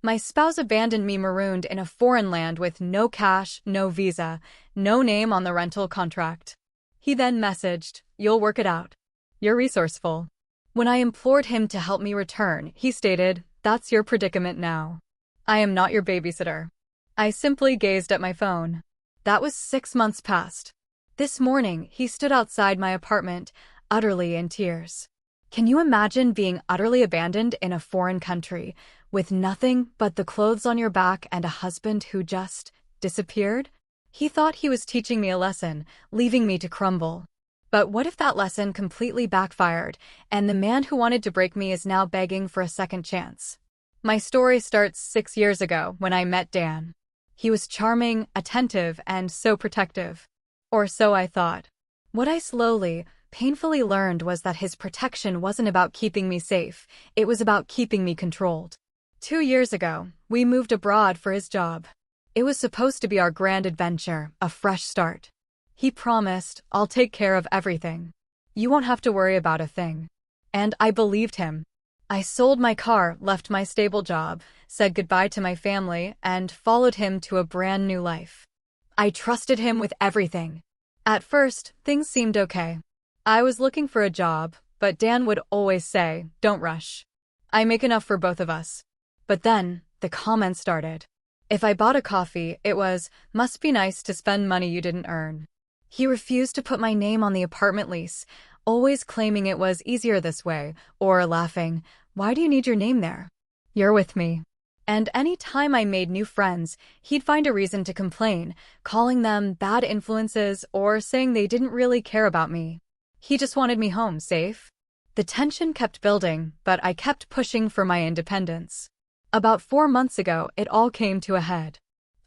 My spouse abandoned me marooned in a foreign land with no cash, no visa, no name on the rental contract. He then messaged, "You'll work it out. You're resourceful." When I implored him to help me return, he stated, "That's your predicament now. I am not your babysitter." I simply gazed at my phone. That was 6 months past. This morning, he stood outside my apartment, utterly in tears. Can you imagine being utterly abandoned in a foreign country, with nothing but the clothes on your back and a husband who just disappeared? He thought he was teaching me a lesson, leaving me to crumble. But what if that lesson completely backfired, and the man who wanted to break me is now begging for a second chance? My story starts 6 years ago when I met Dan. He was charming, attentive, and so protective. Or so I thought. What I slowly, painfully learned was that his protection wasn't about keeping me safe, it was about keeping me controlled. 2 years ago, we moved abroad for his job. It was supposed to be our grand adventure, a fresh start. He promised, "I'll take care of everything. You won't have to worry about a thing." And I believed him. I sold my car, left my stable job, said goodbye to my family, and followed him to a brand new life. I trusted him with everything. At first, things seemed okay. I was looking for a job, but Dan would always say, "Don't rush. I make enough for both of us." But then, the comments started. If I bought a coffee, it was, "Must be nice to spend money you didn't earn." He refused to put my name on the apartment lease, always claiming it was easier this way, or laughing, "Why do you need your name there? You're with me." And any time I made new friends, he'd find a reason to complain, calling them bad influences or saying they didn't really care about me. He just wanted me home, safe. The tension kept building, but I kept pushing for my independence. About 4 months ago, it all came to a head.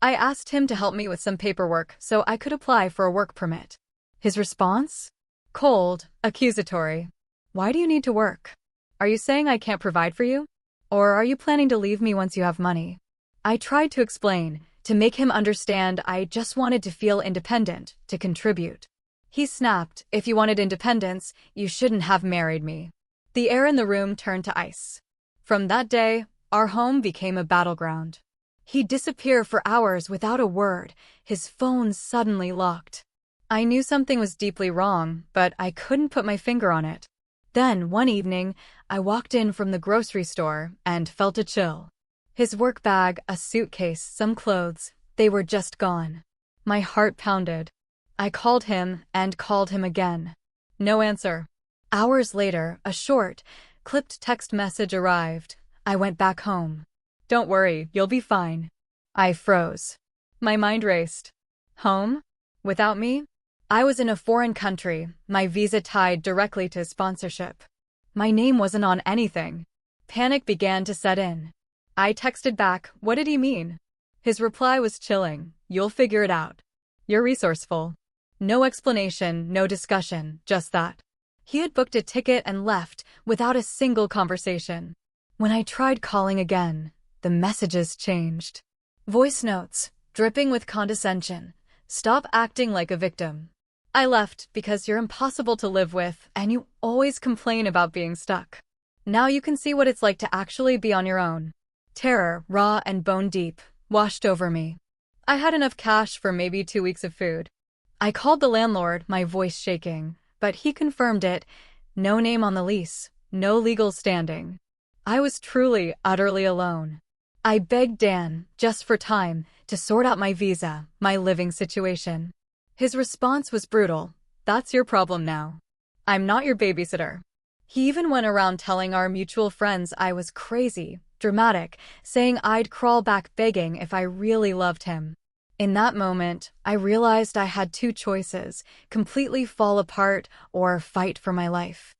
I asked him to help me with some paperwork so I could apply for a work permit. His response? Cold, accusatory. "Why do you need to work? Are you saying I can't provide for you? Or are you planning to leave me once you have money?" I tried to explain, to make him understand I just wanted to feel independent, to contribute. He snapped, "If you wanted independence, you shouldn't have married me." The air in the room turned to ice. From that day, our home became a battleground. He'd disappear for hours without a word, his phone suddenly locked. I knew something was deeply wrong, but I couldn't put my finger on it. Then, one evening, I walked in from the grocery store and felt a chill. His work bag, a suitcase, some clothes, they were just gone. My heart pounded. I called him and called him again. No answer. Hours later, a short, clipped text message arrived. I went back home. "Don't worry, you'll be fine." I froze. My mind raced. Home? Without me? I was in a foreign country, my visa tied directly to sponsorship. My name wasn't on anything. Panic began to set in. I texted back, "What did he mean?" His reply was chilling, "You'll figure it out. You're resourceful." No explanation, no discussion, just that. He had booked a ticket and left, without a single conversation. When I tried calling again, the messages changed. Voice notes, dripping with condescension. "Stop acting like a victim. I left because you're impossible to live with and you always complain about being stuck. Now you can see what it's like to actually be on your own." Terror, raw and bone deep, washed over me. I had enough cash for maybe 2 weeks of food. I called the landlord, my voice shaking, but he confirmed it. No name on the lease, no legal standing. I was truly, utterly alone. I begged Dan, just for time, to sort out my visa, my living situation. His response was brutal. "That's your problem now. I'm not your babysitter." He even went around telling our mutual friends I was crazy, dramatic, saying I'd crawl back begging if I really loved him. In that moment, I realized I had 2 choices, completely fall apart or fight for my life.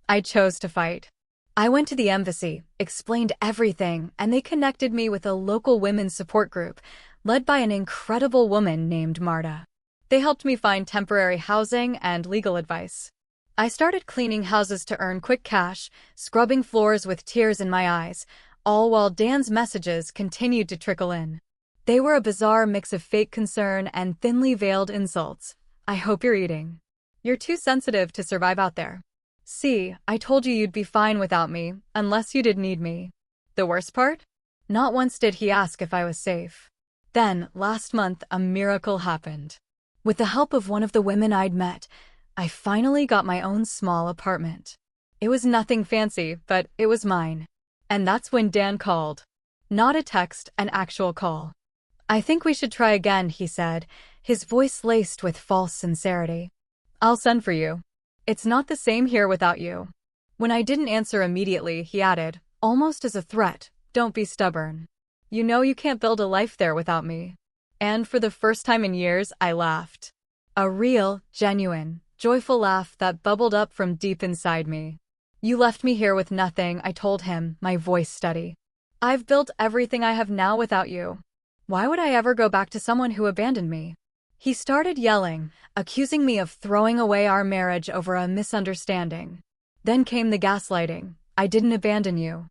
I chose to fight. I went to the embassy, explained everything, and they connected me with a local women's support group, led by an incredible woman named Marta. They helped me find temporary housing and legal advice. I started cleaning houses to earn quick cash, scrubbing floors with tears in my eyes, all while Dan's messages continued to trickle in. They were a bizarre mix of fake concern and thinly veiled insults. "I hope you're eating. You're too sensitive to survive out there. See, I told you you'd be fine without me, unless you did need me." The worst part? Not once did he ask if I was safe. Then, last month, a miracle happened. With the help of one of the women I'd met, I finally got my own small apartment. It was nothing fancy, but it was mine. And that's when Dan called. Not a text, an actual call. "I think we should try again," he said, his voice laced with false sincerity. "I'll send for you. It's not the same here without you." When I didn't answer immediately, he added, almost as a threat, "Don't be stubborn. You know you can't build a life there without me." And for the first time in years, I laughed. A real, genuine, joyful laugh that bubbled up from deep inside me. "You left me here with nothing," I told him, my voice steady. "I've built everything I have now without you. Why would I ever go back to someone who abandoned me?" He started yelling, accusing me of throwing away our marriage over a misunderstanding. Then came the gaslighting. "I didn't abandon you.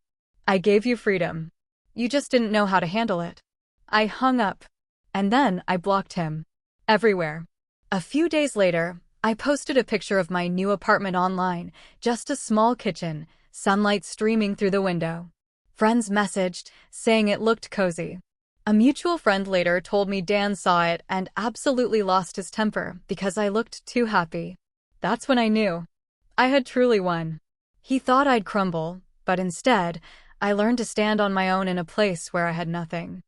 I gave you freedom. You just didn't know how to handle it." I hung up. And then I blocked him. Everywhere. A few days later, I posted a picture of my new apartment online, just a small kitchen, sunlight streaming through the window. Friends messaged, saying it looked cozy. A mutual friend later told me Dan saw it and absolutely lost his temper because I looked too happy. That's when I knew. I had truly won. He thought I'd crumble, but instead, I learned to stand on my own in a place where I had nothing.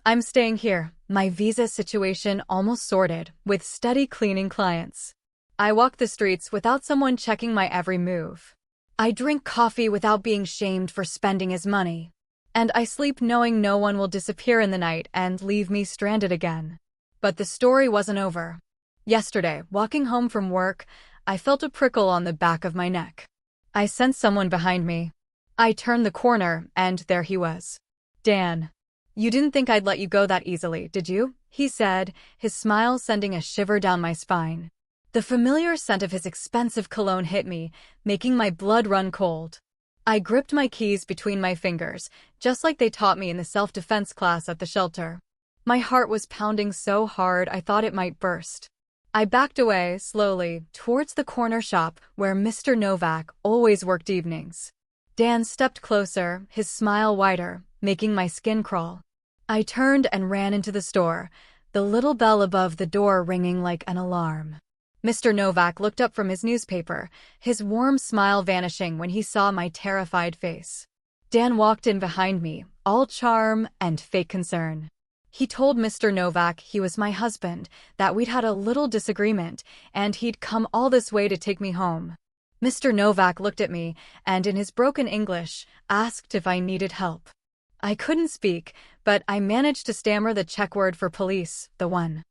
I'm staying here, my visa situation almost sorted, with steady cleaning clients. I walk the streets without someone checking my every move. I drink coffee without being shamed for spending his money. And I sleep knowing no one will disappear in the night and leave me stranded again. But the story wasn't over. Yesterday, walking home from work, I felt a prickle on the back of my neck. I sensed someone behind me. I turned the corner, and there he was. "Dan. You didn't think I'd let you go that easily, did you?" he said, his smile sending a shiver down my spine. The familiar scent of his expensive cologne hit me, making my blood run cold. I gripped my keys between my fingers, just like they taught me in the self-defense class at the shelter. My heart was pounding so hard I thought it might burst. I backed away, slowly, towards the corner shop where Mr. Novak always worked evenings. Dan stepped closer, his smile wider, making my skin crawl. I turned and ran into the store, the little bell above the door ringing like an alarm. Mr. Novak looked up from his newspaper, his warm smile vanishing when he saw my terrified face. Dan walked in behind me, all charm and fake concern. He told Mr. Novak he was my husband, that we'd had a little disagreement, and he'd come all this way to take me home. Mr. Novak looked at me, and in his broken English, asked if I needed help. I couldn't speak, but I managed to stammer the Czech word for police, the one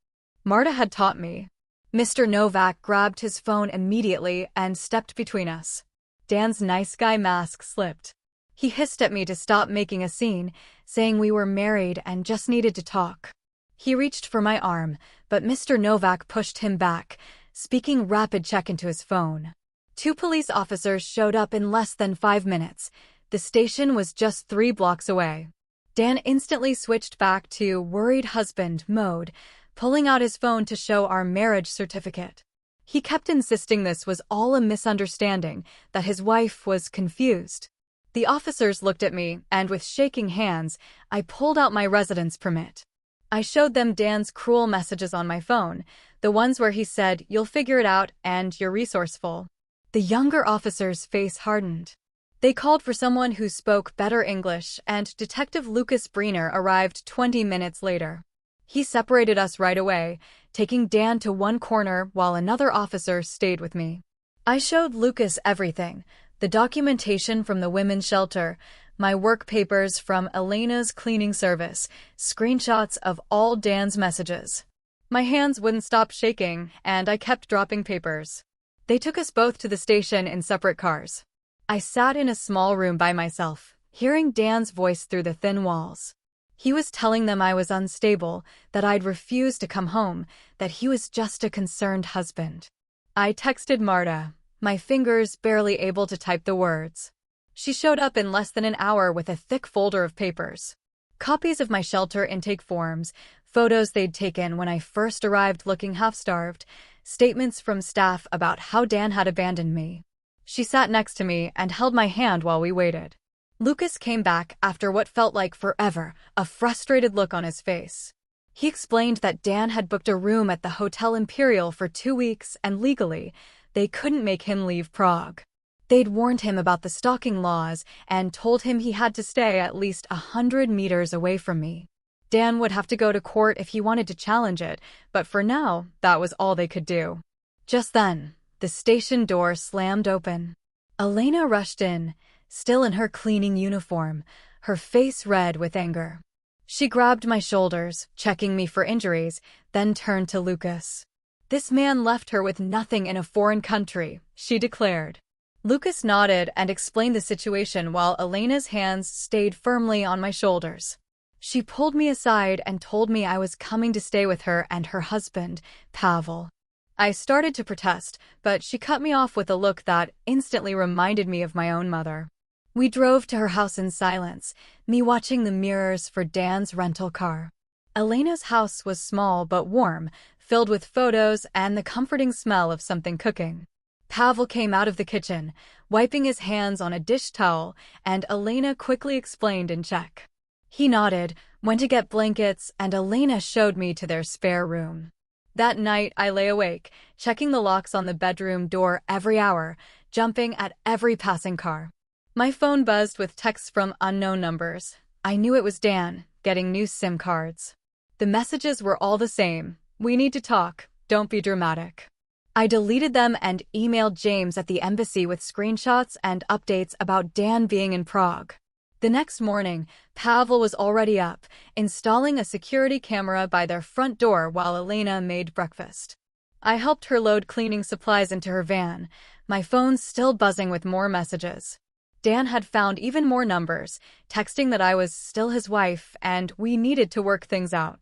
Marta had taught me. Mr. Novak grabbed his phone immediately and stepped between us. Dan's nice guy mask slipped. He hissed at me to stop making a scene, saying we were married and just needed to talk. He reached for my arm, but Mr. Novak pushed him back, speaking rapid Czech into his phone. 2 police officers showed up in less than 5 minutes. The station was just 3 blocks away. Dan instantly switched back to worried husband mode, pulling out his phone to show our marriage certificate. He kept insisting this was all a misunderstanding, that his wife was confused. The officers looked at me, and with shaking hands, I pulled out my residence permit. I showed them Dan's cruel messages on my phone, the ones where he said, "You'll figure it out, and you're resourceful." The younger officer's face hardened. They called for someone who spoke better English, and Detective Lucas Breener arrived 20 minutes later. He separated us right away, taking Dan to one corner while another officer stayed with me. I showed Lucas everything, the documentation from the women's shelter, my work papers from Elena's cleaning service, screenshots of all Dan's messages. My hands wouldn't stop shaking, and I kept dropping papers. They took us both to the station in separate cars. I sat in a small room by myself, hearing Dan's voice through the thin walls. He was telling them I was unstable, that I'd refused to come home, that he was just a concerned husband. I texted Marta, my fingers barely able to type the words. She showed up in less than an hour with a thick folder of papers. Copies of my shelter intake forms, photos they'd taken when I first arrived looking half-starved, statements from staff about how Dan had abandoned me. She sat next to me and held my hand while we waited. Lucas came back after what felt like forever, a frustrated look on his face. He explained that Dan had booked a room at the Hotel Imperial for 2 weeks and legally, they couldn't make him leave Prague. They'd warned him about the stalking laws and told him he had to stay at least 100 meters away from me. Dan would have to go to court if he wanted to challenge it, but for now, that was all they could do. Just then, the station door slammed open. Elena rushed in, still in her cleaning uniform, her face red with anger. She grabbed my shoulders, checking me for injuries, then turned to Lucas. "This man left her with nothing in a foreign country," she declared. Lucas nodded and explained the situation while Elena's hands stayed firmly on my shoulders. She pulled me aside and told me I was coming to stay with her and her husband, Pavel. I started to protest, but she cut me off with a look that instantly reminded me of my own mother. We drove to her house in silence, me watching the mirrors for Dan's rental car. Elena's house was small but warm, filled with photos and the comforting smell of something cooking. Pavel came out of the kitchen, wiping his hands on a dish towel, and Elena quickly explained in Czech. He nodded, went to get blankets, and Elena showed me to their spare room. That night, I lay awake, checking the locks on the bedroom door every hour, jumping at every passing car. My phone buzzed with texts from unknown numbers. I knew it was Dan, getting new SIM cards. The messages were all the same. "We need to talk. Don't be dramatic." I deleted them and emailed James at the embassy with screenshots and updates about Dan being in Prague. The next morning, Pavel was already up, installing a security camera by their front door while Elena made breakfast. I helped her load cleaning supplies into her van, my phone still buzzing with more messages. Dan had found even more numbers, texting that I was still his wife and we needed to work things out.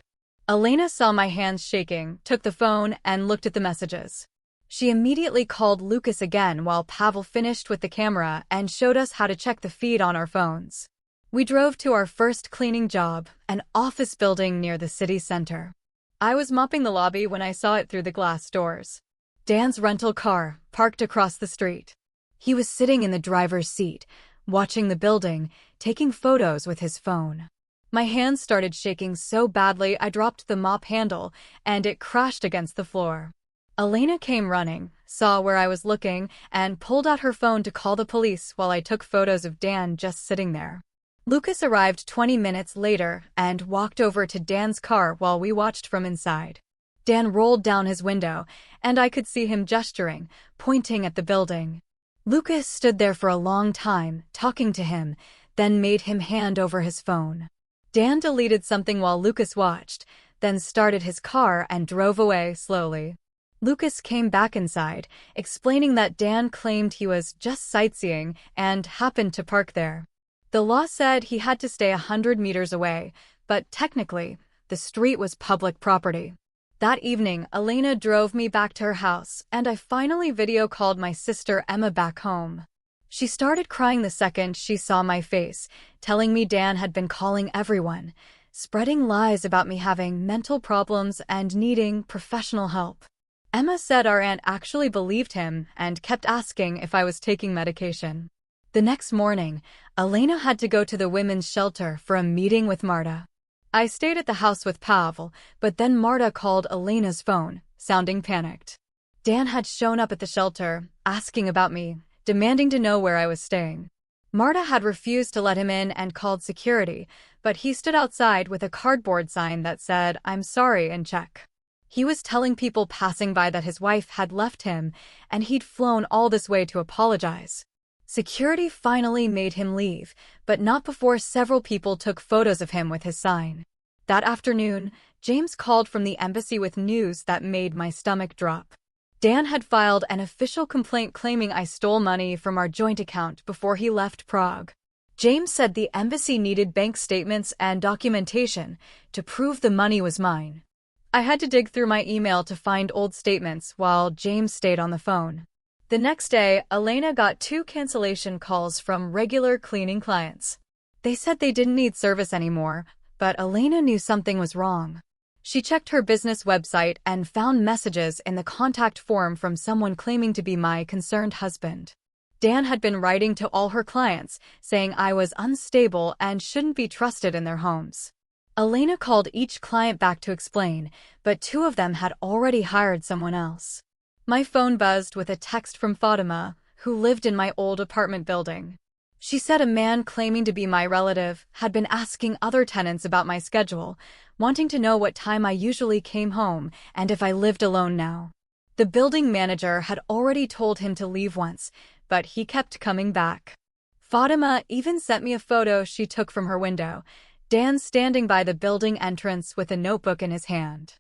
Elena saw my hands shaking, took the phone, and looked at the messages. She immediately called Lucas again while Pavel finished with the camera and showed us how to check the feed on our phones. We drove to our first cleaning job, an office building near the city center. I was mopping the lobby when I saw it through the glass doors. Dan's rental car, parked across the street. He was sitting in the driver's seat, watching the building, taking photos with his phone. My hands started shaking so badly I dropped the mop handle, and it crashed against the floor. Elena came running, saw where I was looking, and pulled out her phone to call the police while I took photos of Dan just sitting there. Lucas arrived 20 minutes later and walked over to Dan's car while we watched from inside. Dan rolled down his window, and I could see him gesturing, pointing at the building. Lucas stood there for a long time, talking to him, then made him hand over his phone. Dan deleted something while Lucas watched, then started his car and drove away slowly. Lucas came back inside, explaining that Dan claimed he was just sightseeing and happened to park there. The law said he had to stay 100 meters away, but technically, the street was public property. That evening, Elena drove me back to her house, and I finally video called my sister Emma back home. She started crying the second she saw my face, telling me Dan had been calling everyone, spreading lies about me having mental problems and needing professional help. Emma said our aunt actually believed him and kept asking if I was taking medication. The next morning, Elena had to go to the women's shelter for a meeting with Marta. I stayed at the house with Pavel, but then Marta called Elena's phone, sounding panicked. Dan had shown up at the shelter, asking about me, demanding to know where I was staying. Marta had refused to let him in and called security, but he stood outside with a cardboard sign that said, "I'm sorry," in Czech. He was telling people passing by that his wife had left him, and he'd flown all this way to apologize. Security finally made him leave, but not before several people took photos of him with his sign. That afternoon, James called from the embassy with news that made my stomach drop. Dan had filed an official complaint claiming I stole money from our joint account before he left Prague. James said the embassy needed bank statements and documentation to prove the money was mine. I had to dig through my email to find old statements while James stayed on the phone. The next day, Elena got 2 cancellation calls from regular cleaning clients. They said they didn't need service anymore, but Elena knew something was wrong. She checked her business website and found messages in the contact form from someone claiming to be my concerned husband. Dan had been writing to all her clients, saying I was unstable and shouldn't be trusted in their homes. Elena called each client back to explain, but two of them had already hired someone else. My phone buzzed with a text from Fatima, who lived in my old apartment building. She said a man claiming to be my relative had been asking other tenants about my schedule, wanting to know what time I usually came home and if I lived alone now. The building manager had already told him to leave once, but he kept coming back. Fatima even sent me a photo she took from her window, Dan standing by the building entrance with a notebook in his hand.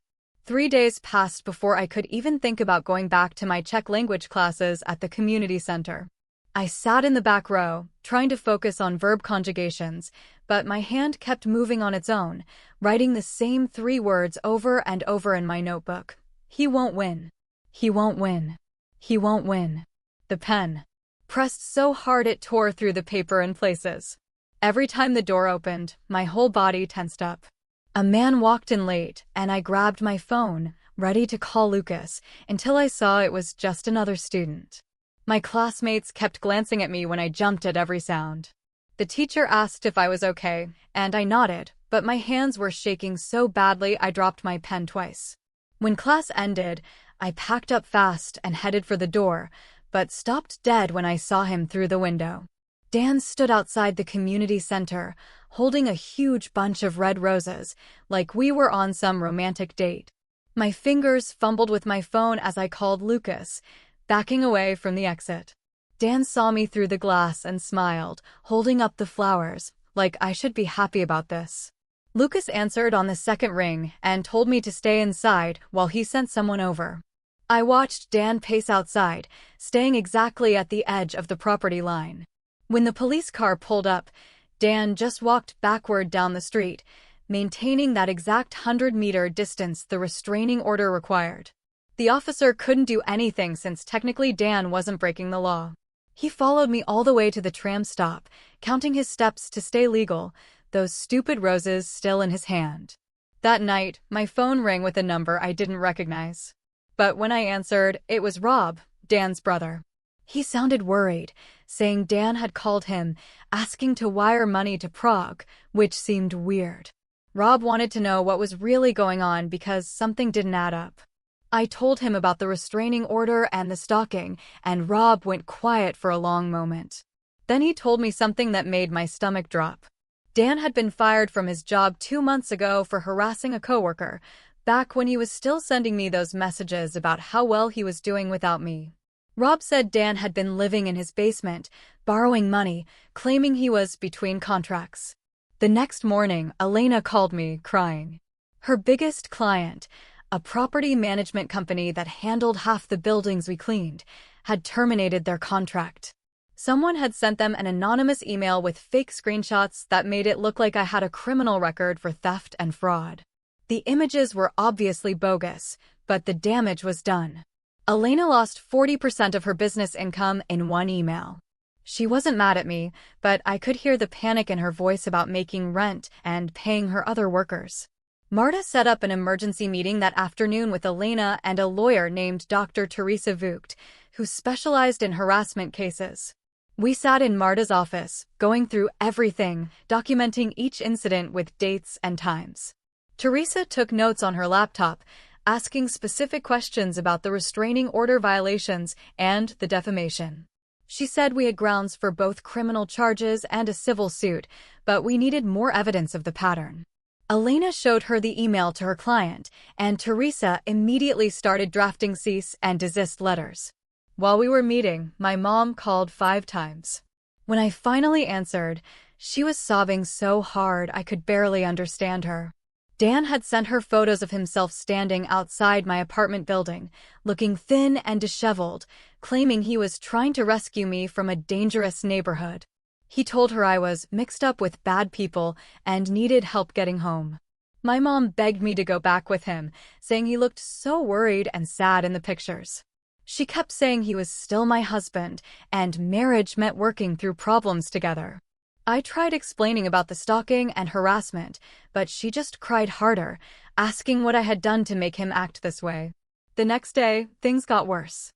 3 days passed before I could even think about going back to my Czech language classes at the community center. I sat in the back row, trying to focus on verb conjugations, but my hand kept moving on its own, writing the same 3 words over and over in my notebook. He won't win. He won't win. He won't win. The pen pressed so hard it tore through the paper in places. Every time the door opened, my whole body tensed up. A man walked in late, and I grabbed my phone, ready to call Lucas, until I saw it was just another student. My classmates kept glancing at me when I jumped at every sound. The teacher asked if I was okay, and I nodded, but my hands were shaking so badly I dropped my pen twice. When class ended, I packed up fast and headed for the door, but stopped dead when I saw him through the window. Dan stood outside the community center, holding a huge bunch of red roses, like we were on some romantic date. My fingers fumbled with my phone as I called Lucas, backing away from the exit. Dan saw me through the glass and smiled, holding up the flowers, like I should be happy about this. Lucas answered on the second ring and told me to stay inside while he sent someone over. I watched Dan pace outside, staying exactly at the edge of the property line. When the police car pulled up, Dan just walked backward down the street, maintaining that exact 100-meter distance the restraining order required. The officer couldn't do anything since technically Dan wasn't breaking the law. He followed me all the way to the tram stop, counting his steps to stay legal, those stupid roses still in his hand. That night, my phone rang with a number I didn't recognize. But when I answered, it was Rob, Dan's brother. He sounded worried, saying Dan had called him, asking to wire money to Prague, which seemed weird. Rob wanted to know what was really going on because something didn't add up. I told him about the restraining order and the stalking, and Rob went quiet for a long moment. Then he told me something that made my stomach drop. Dan had been fired from his job 2 months ago for harassing a coworker, back when he was still sending me those messages about how well he was doing without me. Rob said Dan had been living in his basement, borrowing money, claiming he was between contracts. The next morning, Elena called me, crying. Her biggest client, a property management company that handled half the buildings we cleaned, had terminated their contract. Someone had sent them an anonymous email with fake screenshots that made it look like I had a criminal record for theft and fraud. The images were obviously bogus, but the damage was done. Elena lost 40% of her business income in one email. She wasn't mad at me, but I could hear the panic in her voice about making rent and paying her other workers. Marta set up an emergency meeting that afternoon with Elena and a lawyer named Dr. Teresa Vugt, who specialized in harassment cases. We sat in Marta's office, going through everything, documenting each incident with dates and times. Teresa took notes on her laptop, asking specific questions about the restraining order violations and the defamation. She said we had grounds for both criminal charges and a civil suit, but we needed more evidence of the pattern. Elena showed her the email to her client, and Teresa immediately started drafting cease and desist letters. While we were meeting, my mom called 5 times. When I finally answered, she was sobbing so hard I could barely understand her. Dan had sent her photos of himself standing outside my apartment building, looking thin and disheveled, claiming he was trying to rescue me from a dangerous neighborhood. He told her I was mixed up with bad people and needed help getting home. My mom begged me to go back with him, saying he looked so worried and sad in the pictures. She kept saying he was still my husband, and marriage meant working through problems together. I tried explaining about the stalking and harassment, but she just cried harder, asking what I had done to make him act this way. The next day, things got worse.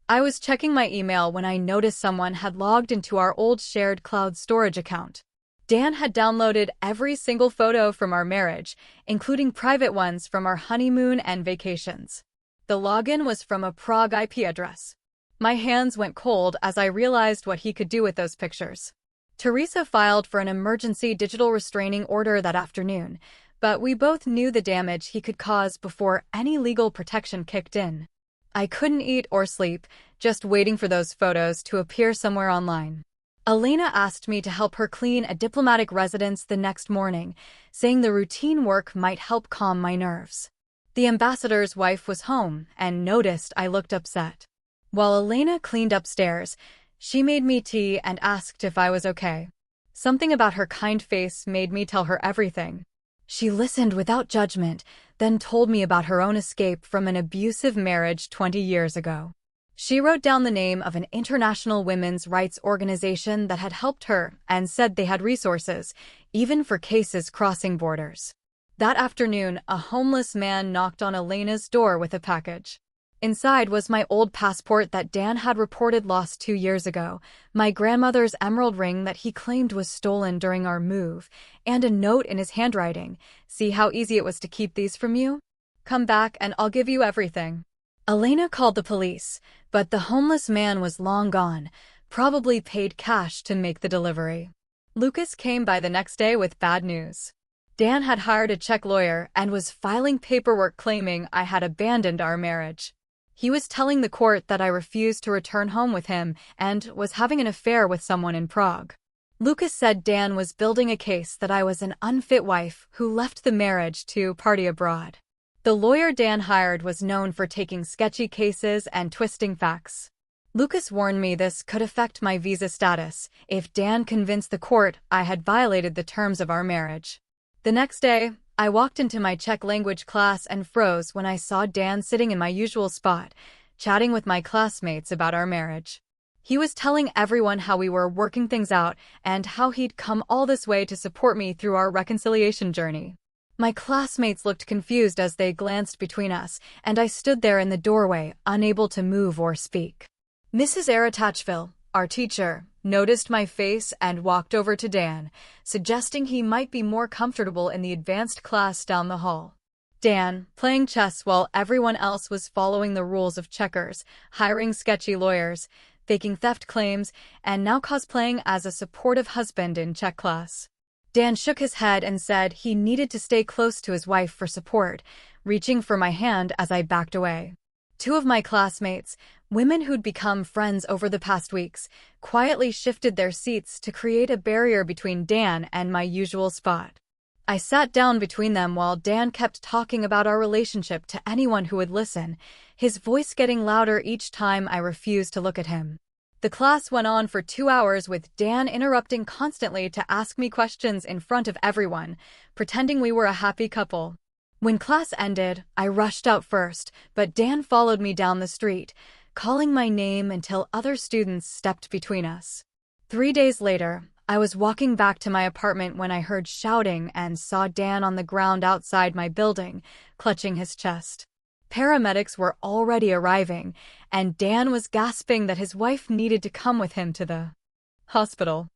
I was checking my email when I noticed someone had logged into our old shared cloud storage account. Dan had downloaded every single photo from our marriage, including private ones from our honeymoon and vacations. The login was from a Prague IP address. My hands went cold as I realized what he could do with those pictures. Teresa filed for an emergency digital restraining order that afternoon, but we both knew the damage he could cause before any legal protection kicked in. I couldn't eat or sleep, just waiting for those photos to appear somewhere online. Elena asked me to help her clean a diplomatic residence the next morning, saying the routine work might help calm my nerves. The ambassador's wife was home and noticed I looked upset. While Elena cleaned upstairs, she made me tea and asked if I was okay. Something about her kind face made me tell her everything. She listened without judgment, then told me about her own escape from an abusive marriage 20 years ago. She wrote down the name of an international women's rights organization that had helped her and said they had resources, even for cases crossing borders. That afternoon, a homeless man knocked on Elena's door with a package. Inside was my old passport that Dan had reported lost 2 years ago, my grandmother's emerald ring that he claimed was stolen during our move, and a note in his handwriting. "See how easy it was to keep these from you? Come back and I'll give you everything." Elena called the police, but the homeless man was long gone, probably paid cash to make the delivery. Lucas came by the next day with bad news. Dan had hired a Czech lawyer and was filing paperwork claiming I had abandoned our marriage. He was telling the court that I refused to return home with him and was having an affair with someone in Prague. Lucas said Dan was building a case that I was an unfit wife who left the marriage to party abroad. The lawyer Dan hired was known for taking sketchy cases and twisting facts. Lucas warned me this could affect my visa status if Dan convinced the court I had violated the terms of our marriage. The next day, I walked into my Czech language class and froze when I saw Dan sitting in my usual spot, chatting with my classmates about our marriage. He was telling everyone how we were working things out and how he'd come all this way to support me through our reconciliation journey. My classmates looked confused as they glanced between us, and I stood there in the doorway, unable to move or speak. Mrs. Aratachville, our teacher, noticed my face and walked over to Dan, suggesting he might be more comfortable in the advanced class down the hall. Dan, playing chess while everyone else was following the rules of checkers, hiring sketchy lawyers, faking theft claims, and now cosplaying as a supportive husband in Czech class. Dan shook his head and said he needed to stay close to his wife for support, reaching for my hand as I backed away. 2 of my classmates, women who'd become friends over the past weeks, quietly shifted their seats to create a barrier between Dan and my usual spot. I sat down between them while Dan kept talking about our relationship to anyone who would listen, his voice getting louder each time I refused to look at him. The class went on for 2 hours with Dan interrupting constantly to ask me questions in front of everyone, pretending we were a happy couple. When class ended, I rushed out first, but Dan followed me down the street, calling my name until other students stepped between us. 3 days later, I was walking back to my apartment when I heard shouting and saw Dan on the ground outside my building, clutching his chest. Paramedics were already arriving, and Dan was gasping that his wife needed to come with him to the hospital.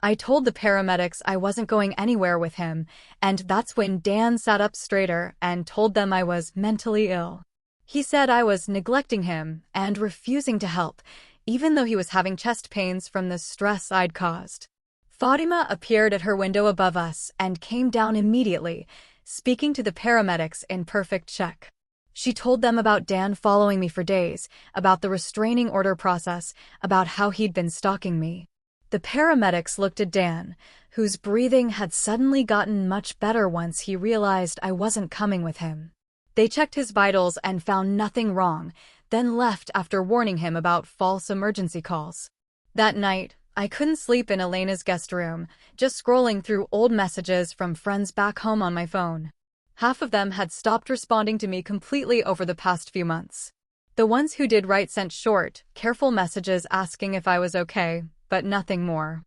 I told the paramedics I wasn't going anywhere with him, and that's when Dan sat up straighter and told them I was mentally ill. He said I was neglecting him and refusing to help, even though he was having chest pains from the stress I'd caused. Fatima appeared at her window above us and came down immediately, speaking to the paramedics in perfect Czech. She told them about Dan following me for days, about the restraining order process, about how he'd been stalking me. The paramedics looked at Dan, whose breathing had suddenly gotten much better once he realized I wasn't coming with him. They checked his vitals and found nothing wrong, then left after warning him about false emergency calls. That night, I couldn't sleep in Elena's guest room, just scrolling through old messages from friends back home on my phone. Half of them had stopped responding to me completely over the past few months. The ones who did write sent short, careful messages asking if I was okay, but nothing more.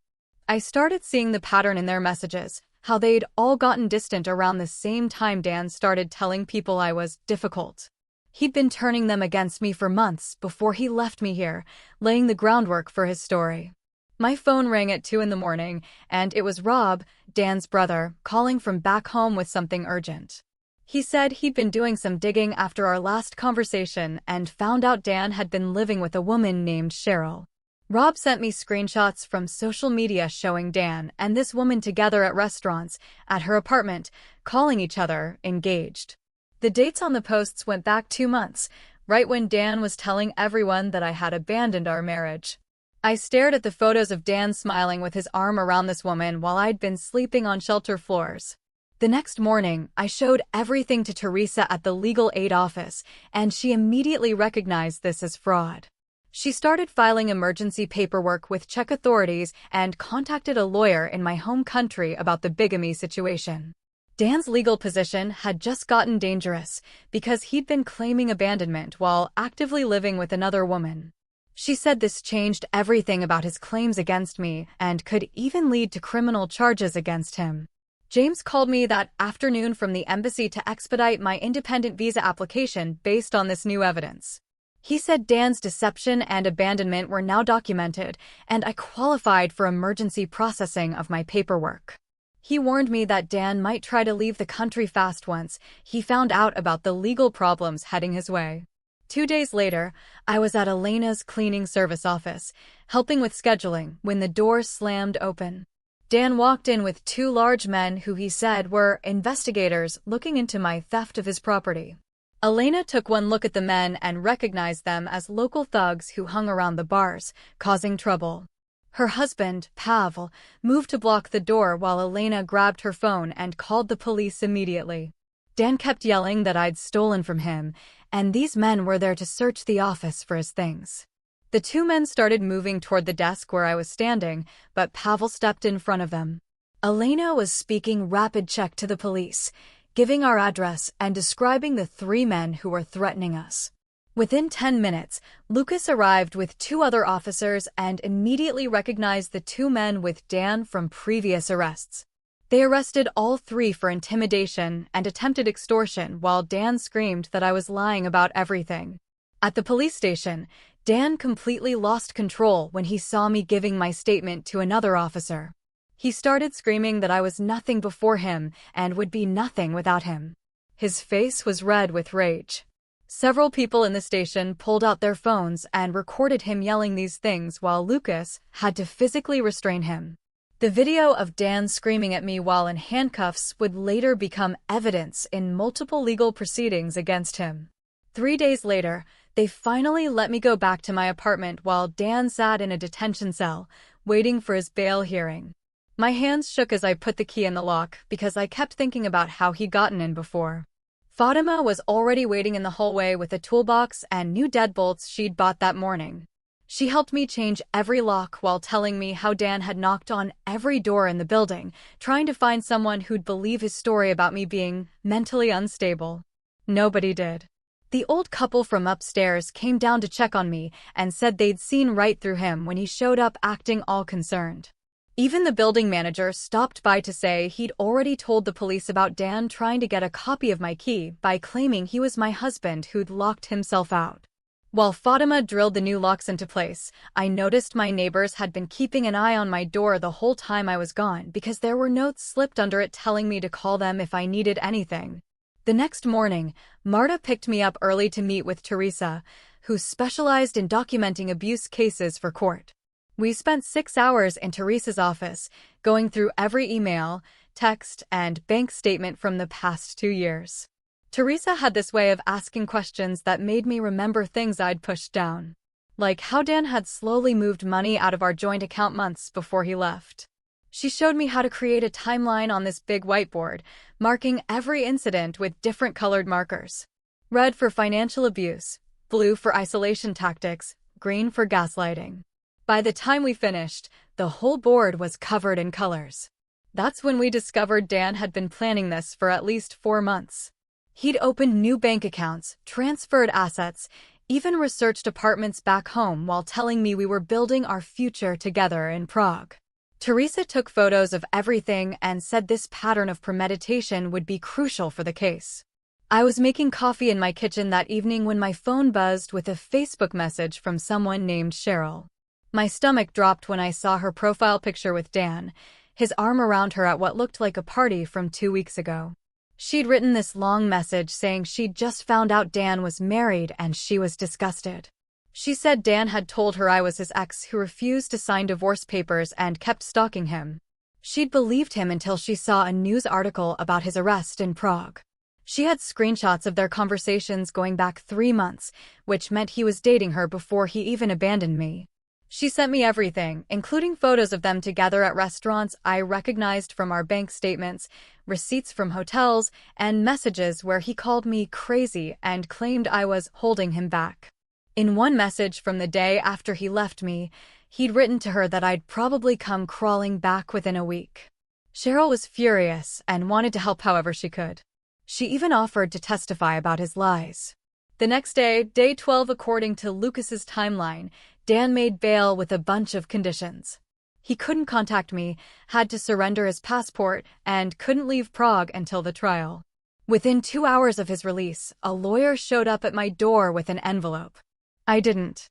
I started seeing the pattern in their messages, how they'd all gotten distant around the same time Dan started telling people I was difficult. He'd been turning them against me for months before he left me here, laying the groundwork for his story. My phone rang at 2 in the morning, and it was Rob, Dan's brother, calling from back home with something urgent. He said he'd been doing some digging after our last conversation and found out Dan had been living with a woman named Cheryl. Rob sent me screenshots from social media showing Dan and this woman together at restaurants, at her apartment, calling each other engaged. The dates on the posts went back 2 months, right when Dan was telling everyone that I had abandoned our marriage. I stared at the photos of Dan smiling with his arm around this woman while I'd been sleeping on shelter floors. The next morning, I showed everything to Teresa at the legal aid office, and she immediately recognized this as fraud. She started filing emergency paperwork with Czech authorities and contacted a lawyer in my home country about the bigamy situation. Dan's legal position had just gotten dangerous because he'd been claiming abandonment while actively living with another woman. She said this changed everything about his claims against me and could even lead to criminal charges against him. James called me that afternoon from the embassy to expedite my independent visa application based on this new evidence. He said Dan's deception and abandonment were now documented, and I qualified for emergency processing of my paperwork. He warned me that Dan might try to leave the country fast once he found out about the legal problems heading his way. 2 days later, I was at Elena's cleaning service office, helping with scheduling, when the door slammed open. Dan walked in with 2 large men who he said were investigators looking into my theft of his property. Elena took one look at the men and recognized them as local thugs who hung around the bars, causing trouble. Her husband, Pavel, moved to block the door while Elena grabbed her phone and called the police immediately. Dan kept yelling that I'd stolen from him, and these men were there to search the office for his things. The 2 men started moving toward the desk where I was standing, but Pavel stepped in front of them. Elena was speaking rapid Czech to the police, giving our address and describing the 3 men who were threatening us. Within 10 minutes, Lucas arrived with 2 other officers and immediately recognized the 2 men with Dan from previous arrests. They arrested all 3 for intimidation and attempted extortion while Dan screamed that I was lying about everything. At the police station, Dan completely lost control when he saw me giving my statement to another officer. He started screaming that I was nothing before him and would be nothing without him. His face was red with rage. Several people in the station pulled out their phones and recorded him yelling these things while Lucas had to physically restrain him. The video of Dan screaming at me while in handcuffs would later become evidence in multiple legal proceedings against him. 3 days later, they finally let me go back to my apartment while Dan sat in a detention cell, waiting for his bail hearing. My hands shook as I put the key in the lock because I kept thinking about how he'd gotten in before. Fatima was already waiting in the hallway with a toolbox and new deadbolts she'd bought that morning. She helped me change every lock while telling me how Dan had knocked on every door in the building, trying to find someone who'd believe his story about me being mentally unstable. Nobody did. The old couple from upstairs came down to check on me and said they'd seen right through him when he showed up acting all concerned. Even the building manager stopped by to say he'd already told the police about Dan trying to get a copy of my key by claiming he was my husband who'd locked himself out. While Fatima drilled the new locks into place, I noticed my neighbors had been keeping an eye on my door the whole time I was gone because there were notes slipped under it telling me to call them if I needed anything. The next morning, Marta picked me up early to meet with Teresa, who specialized in documenting abuse cases for court. We spent 6 hours in Teresa's office, going through every email, text, and bank statement from the past 2 years. Teresa had this way of asking questions that made me remember things I'd pushed down, like how Dan had slowly moved money out of our joint account months before he left. She showed me how to create a timeline on this big whiteboard, marking every incident with different colored markers. Red for financial abuse, blue for isolation tactics, green for gaslighting. By the time we finished, the whole board was covered in colors. That's when we discovered Dan had been planning this for at least 4 months. He'd opened new bank accounts, transferred assets, even researched apartments back home while telling me we were building our future together in Prague. Teresa took photos of everything and said this pattern of premeditation would be crucial for the case. I was making coffee in my kitchen that evening when my phone buzzed with a Facebook message from someone named Cheryl. My stomach dropped when I saw her profile picture with Dan, his arm around her at what looked like a party from 2 weeks ago. She'd written this long message saying she'd just found out Dan was married and she was disgusted. She said Dan had told her I was his ex who refused to sign divorce papers and kept stalking him. She'd believed him until she saw a news article about his arrest in Prague. She had screenshots of their conversations going back 3 months, which meant he was dating her before he even abandoned me. She sent me everything, including photos of them together at restaurants I recognized from our bank statements, receipts from hotels, and messages where he called me crazy and claimed I was holding him back. In one message from the day after he left me, he'd written to her that I'd probably come crawling back within a week. Cheryl was furious and wanted to help however she could. She even offered to testify about his lies. The next day, day 12 according to Lucas's timeline, Dan made bail with a bunch of conditions. He couldn't contact me, had to surrender his passport, and couldn't leave Prague until the trial. Within 2 hours of his release, a lawyer showed up at my door with an envelope. I didn't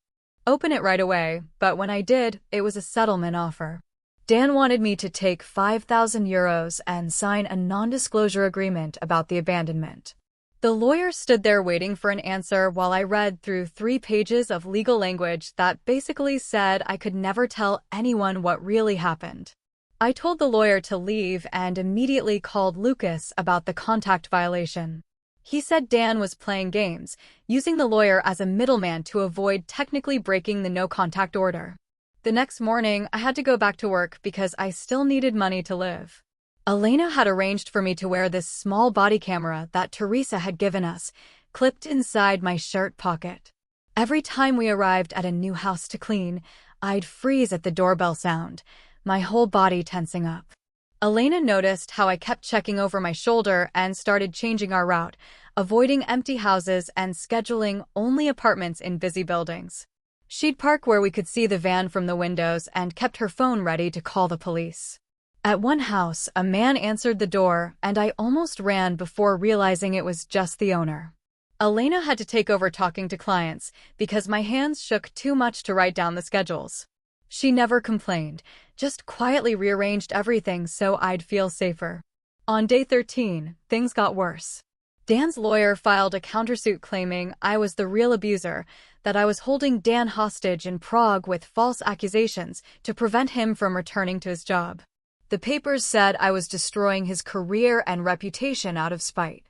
open it right away, but when I did, it was a settlement offer. Dan wanted me to take €5,000 and sign a non-disclosure agreement about the abandonment. The lawyer stood there waiting for an answer while I read through 3 pages of legal language that basically said I could never tell anyone what really happened. I told the lawyer to leave and immediately called Lucas about the contact violation. He said Dan was playing games, using the lawyer as a middleman to avoid technically breaking the no-contact order. The next morning, I had to go back to work because I still needed money to live. Elena had arranged for me to wear this small body camera that Teresa had given us, clipped inside my shirt pocket. Every time we arrived at a new house to clean, I'd freeze at the doorbell sound, my whole body tensing up. Elena noticed how I kept checking over my shoulder and started changing our route, avoiding empty houses and scheduling only apartments in busy buildings. She'd park where we could see the van from the windows and kept her phone ready to call the police. At one house, a man answered the door, and I almost ran before realizing it was just the owner. Elena had to take over talking to clients because my hands shook too much to write down the schedules. She never complained, just quietly rearranged everything so I'd feel safer. On day 13, things got worse. Dan's lawyer filed a countersuit claiming I was the real abuser, that I was holding Dan hostage in Prague with false accusations to prevent him from returning to his job. The papers said I was destroying his career and reputation out of spite.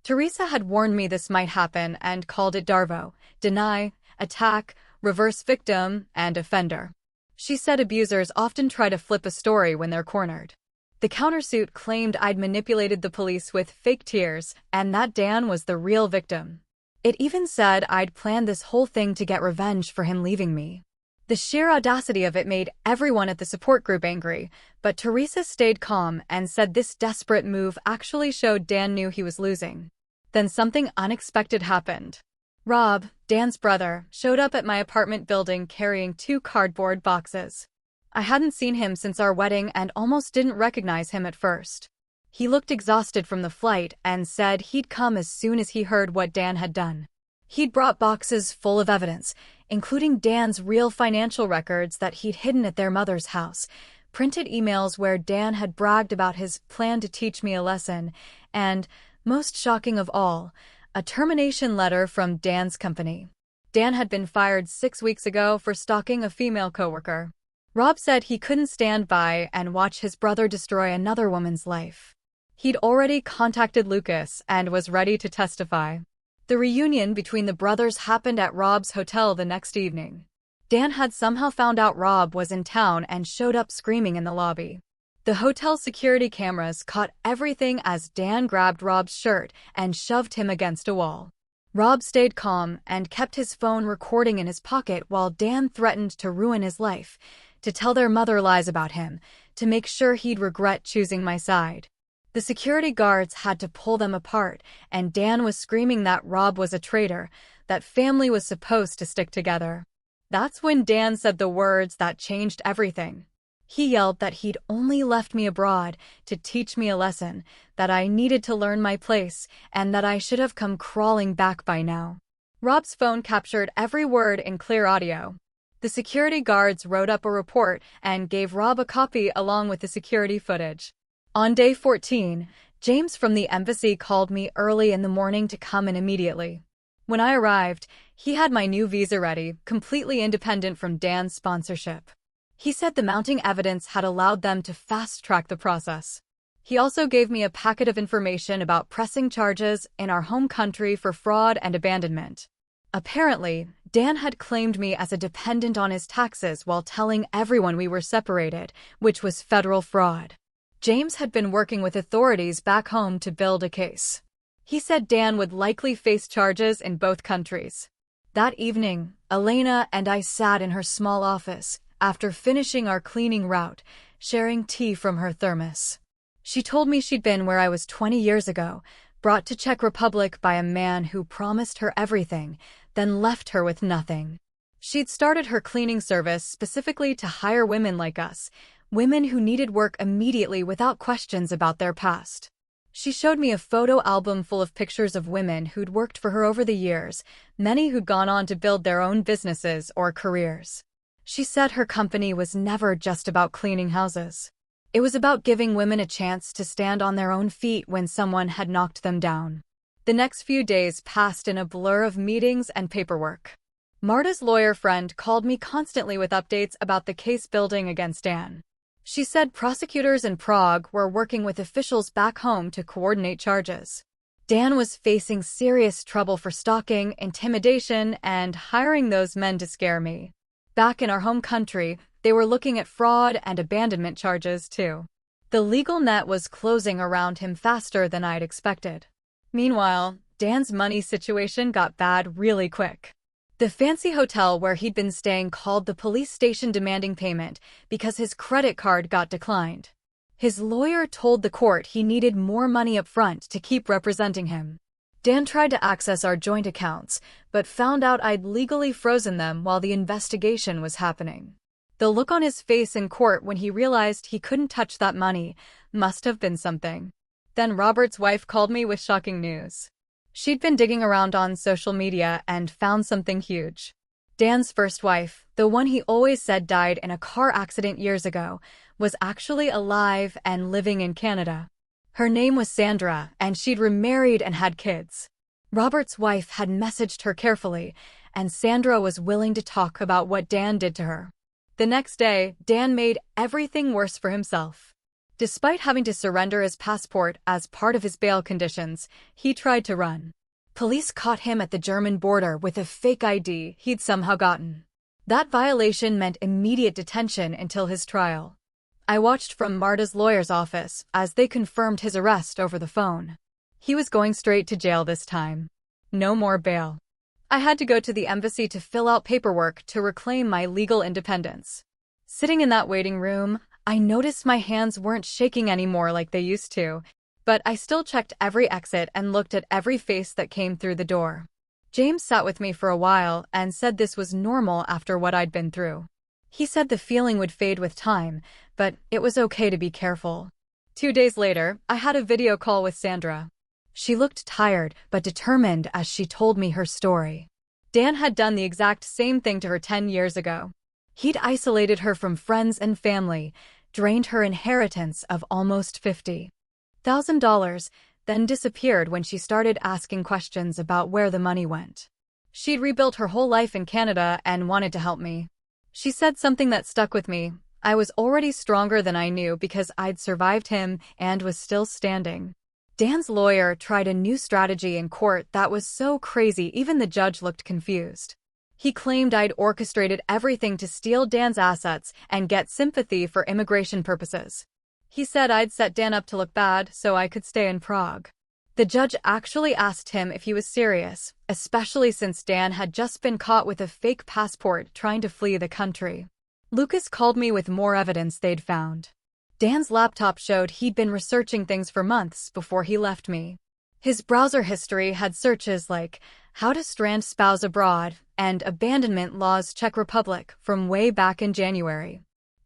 Teresa had warned me this might happen and called it DARVO, deny, attack, reverse victim, and offender. She said abusers often try to flip a story when they're cornered. The countersuit claimed I'd manipulated the police with fake tears and that Dan was the real victim. It even said I'd planned this whole thing to get revenge for him leaving me. The sheer audacity of it made everyone at the support group angry, but Teresa stayed calm and said this desperate move actually showed Dan knew he was losing. Then something unexpected happened. Rob, Dan's brother, showed up at my apartment building carrying 2 cardboard boxes. I hadn't seen him since our wedding and almost didn't recognize him at first. He looked exhausted from the flight and said he'd come as soon as he heard what Dan had done. He'd brought boxes full of evidence, including Dan's real financial records that he'd hidden at their mother's house, printed emails where Dan had bragged about his plan to teach me a lesson, and, most shocking of all, a termination letter from Dan's company. Dan had been fired 6 weeks ago for stalking a female coworker. Rob said he couldn't stand by and watch his brother destroy another woman's life. He'd already contacted Lucas and was ready to testify. The reunion between the brothers happened at Rob's hotel the next evening. Dan had somehow found out Rob was in town and showed up screaming in the lobby. The hotel security cameras caught everything as Dan grabbed Rob's shirt and shoved him against a wall. Rob stayed calm and kept his phone recording in his pocket while Dan threatened to ruin his life, to tell their mother lies about him, to make sure he'd regret choosing my side. The security guards had to pull them apart, and Dan was screaming that Rob was a traitor, that family was supposed to stick together. That's when Dan said the words that changed everything. He yelled that he'd only left me abroad to teach me a lesson, that I needed to learn my place, and that I should have come crawling back by now. Rob's phone captured every word in clear audio. The security guards wrote up a report and gave Rob a copy along with the security footage. On day 14, James from the embassy called me early in the morning to come in immediately. When I arrived, he had my new visa ready, completely independent from Dan's sponsorship. He said the mounting evidence had allowed them to fast-track the process. He also gave me a packet of information about pressing charges in our home country for fraud and abandonment. Apparently, Dan had claimed me as a dependent on his taxes while telling everyone we were separated, which was federal fraud. James had been working with authorities back home to build a case. He said Dan would likely face charges in both countries. That evening, Elena and I sat in her small office, after finishing our cleaning route, sharing tea from her thermos. She told me she'd been where I was 20 years ago, brought to Czech Republic by a man who promised her everything, then left her with nothing. She'd started her cleaning service specifically to hire women like us, women who needed work immediately without questions about their past. She showed me a photo album full of pictures of women who'd worked for her over the years, many who'd gone on to build their own businesses or careers. She said her company was never just about cleaning houses. It was about giving women a chance to stand on their own feet when someone had knocked them down. The next few days passed in a blur of meetings and paperwork. Marta's lawyer friend called me constantly with updates about the case building against Dan. She said prosecutors in Prague were working with officials back home to coordinate charges. Dan was facing serious trouble for stalking, intimidation, and hiring those men to scare me. Back in our home country, they were looking at fraud and abandonment charges too. The legal net was closing around him faster than I'd expected. Meanwhile, Dan's money situation got bad really quick. The fancy hotel where he'd been staying called the police station demanding payment because his credit card got declined. His lawyer told the court he needed more money up front to keep representing him. Dan tried to access our joint accounts, but found out I'd legally frozen them while the investigation was happening. The look on his face in court when he realized he couldn't touch that money must have been something. Then Robert's wife called me with shocking news. She'd been digging around on social media and found something huge. Dan's first wife, the one he always said died in a car accident years ago, was actually alive and living in Canada. Her name was Sandra, and she'd remarried and had kids. Robert's wife had messaged her carefully, and Sandra was willing to talk about what Dan did to her. The next day, Dan made everything worse for himself. Despite having to surrender his passport as part of his bail conditions, he tried to run. Police caught him at the German border with a fake ID he'd somehow gotten. That violation meant immediate detention until his trial. I watched from Marta's lawyer's office as they confirmed his arrest over the phone. He was going straight to jail this time. No more bail. I had to go to the embassy to fill out paperwork to reclaim my legal independence. Sitting in that waiting room, I noticed my hands weren't shaking anymore like they used to, but I still checked every exit and looked at every face that came through the door. James sat with me for a while and said this was normal after what I'd been through. He said the feeling would fade with time, but it was okay to be careful. 2 days later, I had a video call with Sandra. She looked tired but determined as she told me her story. Dan had done the exact same thing to her 10 years ago. He'd isolated her from friends and family, drained her inheritance of almost $50,000, then disappeared when she started asking questions about where the money went. She'd rebuilt her whole life in Canada and wanted to help me. She said something that stuck with me. I was already stronger than I knew because I'd survived him and was still standing. Dan's lawyer tried a new strategy in court that was so crazy even the judge looked confused. He claimed I'd orchestrated everything to steal Dan's assets and get sympathy for immigration purposes. He said I'd set Dan up to look bad so I could stay in Prague. The judge actually asked him if he was serious, especially since Dan had just been caught with a fake passport trying to flee the country. Lucas called me with more evidence they'd found. Dan's laptop showed he'd been researching things for months before he left me. His browser history had searches like how to strand spouse abroad and abandonment laws Czech Republic from way back in January.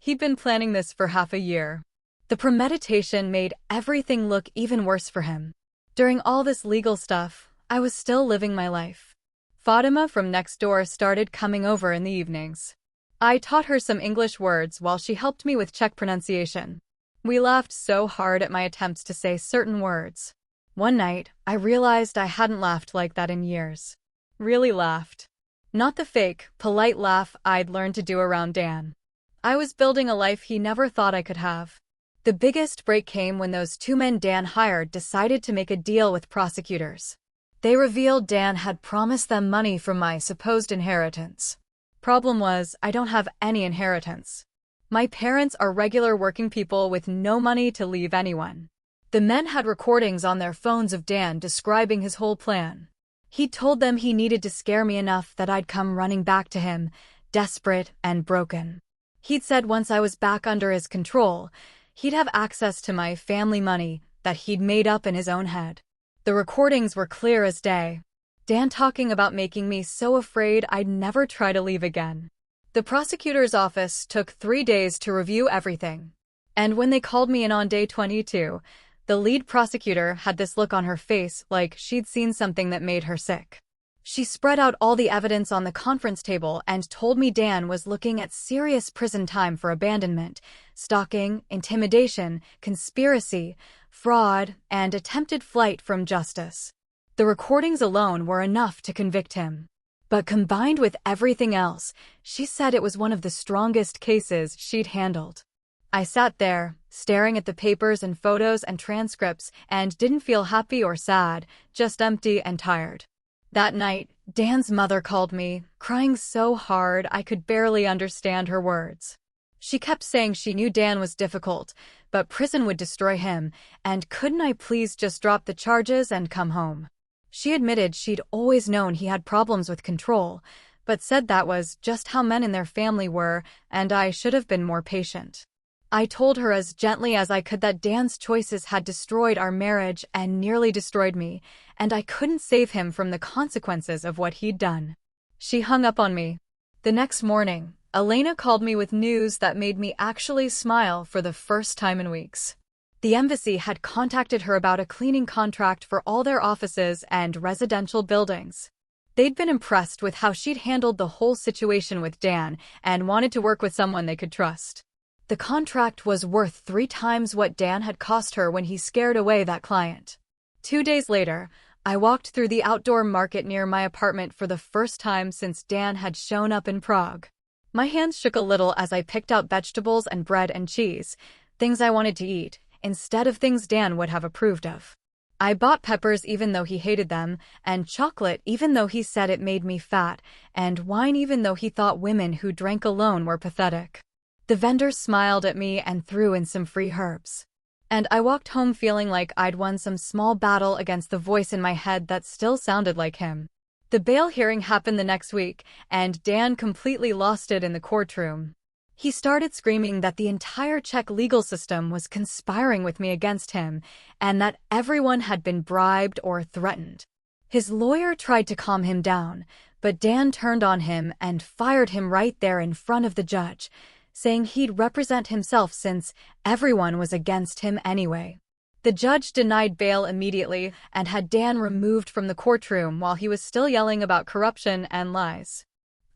He'd been planning this for half a year. The premeditation made everything look even worse for him. During all this legal stuff, I was still living my life. Fatima from next door started coming over in the evenings. I taught her some English words while she helped me with Czech pronunciation. We laughed so hard at my attempts to say certain words. One night, I realized I hadn't laughed like that in years. Really laughed. Not the fake, polite laugh I'd learned to do around Dan. I was building a life he never thought I could have. The biggest break came when those two men Dan hired decided to make a deal with prosecutors. They revealed Dan had promised them money from my supposed inheritance. Problem was, I don't have any inheritance. My parents are regular working people with no money to leave anyone. The men had recordings on their phones of Dan describing his whole plan. He told them he needed to scare me enough that I'd come running back to him, desperate and broken. He'd said once I was back under his control, he'd have access to my family money that he'd made up in his own head. The recordings were clear as day. Dan talking about making me so afraid I'd never try to leave again. The prosecutor's office took 3 days to review everything. And when they called me in on day 22, the lead prosecutor had this look on her face like she'd seen something that made her sick. She spread out all the evidence on the conference table and told me Dan was looking at serious prison time for abandonment, stalking, intimidation, conspiracy, fraud, and attempted flight from justice. The recordings alone were enough to convict him. But combined with everything else, she said it was one of the strongest cases she'd handled. I sat there, staring at the papers and photos and transcripts, and didn't feel happy or sad, just empty and tired. That night, Dan's mother called me, crying so hard I could barely understand her words. She kept saying she knew Dan was difficult, but prison would destroy him, and couldn't I please just drop the charges and come home? She admitted she'd always known he had problems with control, but said that was just how men in their family were, and I should have been more patient. I told her as gently as I could that Dan's choices had destroyed our marriage and nearly destroyed me, and I couldn't save him from the consequences of what he'd done. She hung up on me. The next morning, Elena called me with news that made me actually smile for the first time in weeks. The embassy had contacted her about a cleaning contract for all their offices and residential buildings. They'd been impressed with how she'd handled the whole situation with Dan and wanted to work with someone they could trust. The contract was worth 3 times what Dan had cost her when he scared away that client. 2 days later, I walked through the outdoor market near my apartment for the first time since Dan had shown up in Prague. My hands shook a little as I picked out vegetables and bread and cheese, things I wanted to eat, instead of things Dan would have approved of. I bought peppers even though he hated them, and chocolate even though he said it made me fat, and wine even though he thought women who drank alone were pathetic. The vendor smiled at me and threw in some free herbs. And I walked home feeling like I'd won some small battle against the voice in my head that still sounded like him. The bail hearing happened the next week, and Dan completely lost it in the courtroom. He started screaming that the entire Czech legal system was conspiring with me against him, and that everyone had been bribed or threatened. His lawyer tried to calm him down, but Dan turned on him and fired him right there in front of the judge, saying he'd represent himself since everyone was against him anyway. The judge denied bail immediately and had Dan removed from the courtroom while he was still yelling about corruption and lies.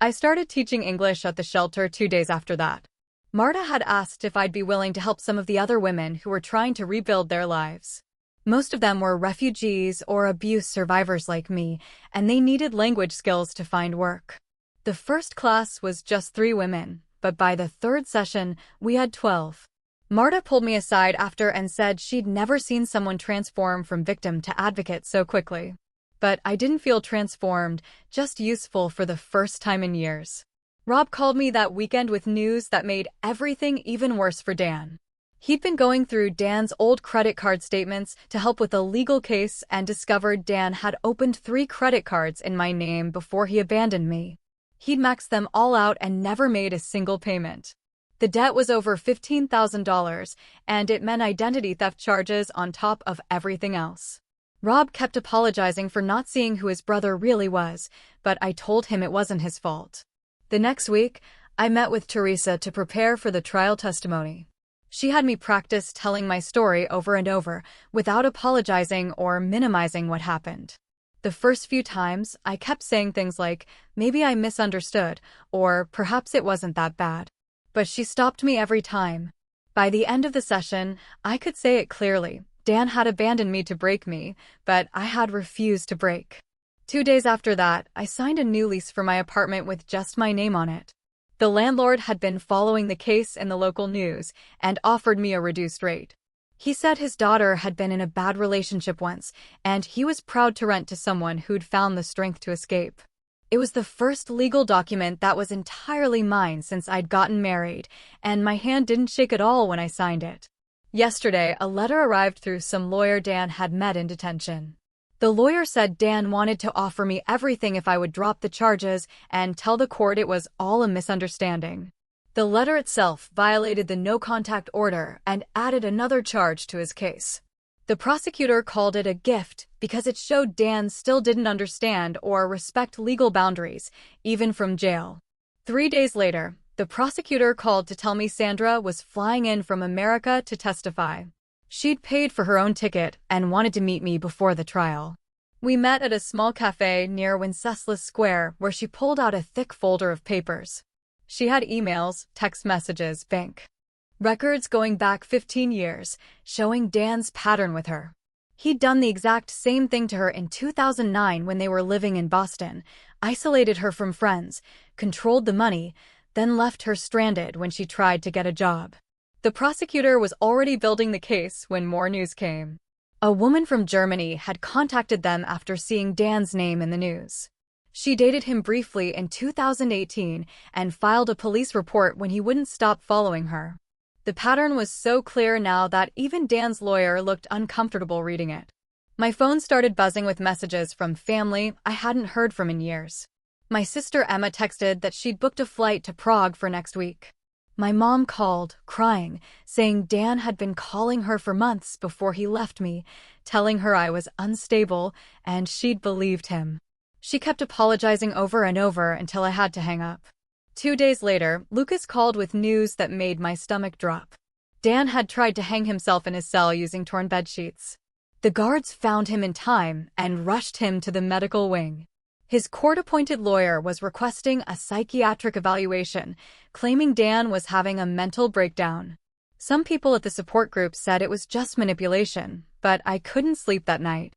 I started teaching English at the shelter 2 days after that. Marta had asked if I'd be willing to help some of the other women who were trying to rebuild their lives. Most of them were refugees or abuse survivors like me, and they needed language skills to find work. The first class was just 3 women, but by the 3rd session, we had 12. Marta pulled me aside after and said she'd never seen someone transform from victim to advocate so quickly. But I didn't feel transformed, just useful for the first time in years. Rob called me that weekend with news that made everything even worse for Dan. He'd been going through Dan's old credit card statements to help with a legal case and discovered Dan had opened 3 credit cards in my name before he abandoned me. He'd maxed them all out and never made a single payment. The debt was over $15,000, and it meant identity theft charges on top of everything else. Rob kept apologizing for not seeing who his brother really was, but I told him it wasn't his fault. The next week, I met with Teresa to prepare for the trial testimony. She had me practice telling my story over and over, without apologizing or minimizing what happened. The first few times, I kept saying things like, maybe I misunderstood, or perhaps it wasn't that bad. But she stopped me every time. By the end of the session, I could say it clearly. Dan had abandoned me to break me, but I had refused to break. 2 days after that, I signed a new lease for my apartment with just my name on it. The landlord had been following the case in the local news and offered me a reduced rate. He said his daughter had been in a bad relationship once, and he was proud to rent to someone who'd found the strength to escape. It was the first legal document that was entirely mine since I'd gotten married, and my hand didn't shake at all when I signed it. Yesterday, a letter arrived through some lawyer Dan had met in detention. The lawyer said Dan wanted to offer me everything if I would drop the charges and tell the court it was all a misunderstanding. The letter itself violated the no-contact order and added another charge to his case. The prosecutor called it a gift because it showed Dan still didn't understand or respect legal boundaries, even from jail. 3 days later, the prosecutor called to tell me Sandra was flying in from America to testify. She'd paid for her own ticket and wanted to meet me before the trial. We met at a small cafe near Wenceslas Square where she pulled out a thick folder of papers. She had emails, text messages, bank records going back 15 years, showing Dan's pattern with her. He'd done the exact same thing to her in 2009 when they were living in Boston, isolated her from friends, controlled the money, then left her stranded when she tried to get a job. The prosecutor was already building the case when more news came. A woman from Germany had contacted them after seeing Dan's name in the news. She dated him briefly in 2018 and filed a police report when he wouldn't stop following her. The pattern was so clear now that even Dan's lawyer looked uncomfortable reading it. My phone started buzzing with messages from family I hadn't heard from in years. My sister Emma texted that she'd booked a flight to Prague for next week. My mom called, crying, saying Dan had been calling her for months before he left me, telling her I was unstable and she'd believed him. She kept apologizing over and over until I had to hang up. 2 days later, Lucas called with news that made my stomach drop. Dan had tried to hang himself in his cell using torn bedsheets. The guards found him in time and rushed him to the medical wing. His court-appointed lawyer was requesting a psychiatric evaluation, claiming Dan was having a mental breakdown. Some people at the support group said it was just manipulation, but I couldn't sleep that night.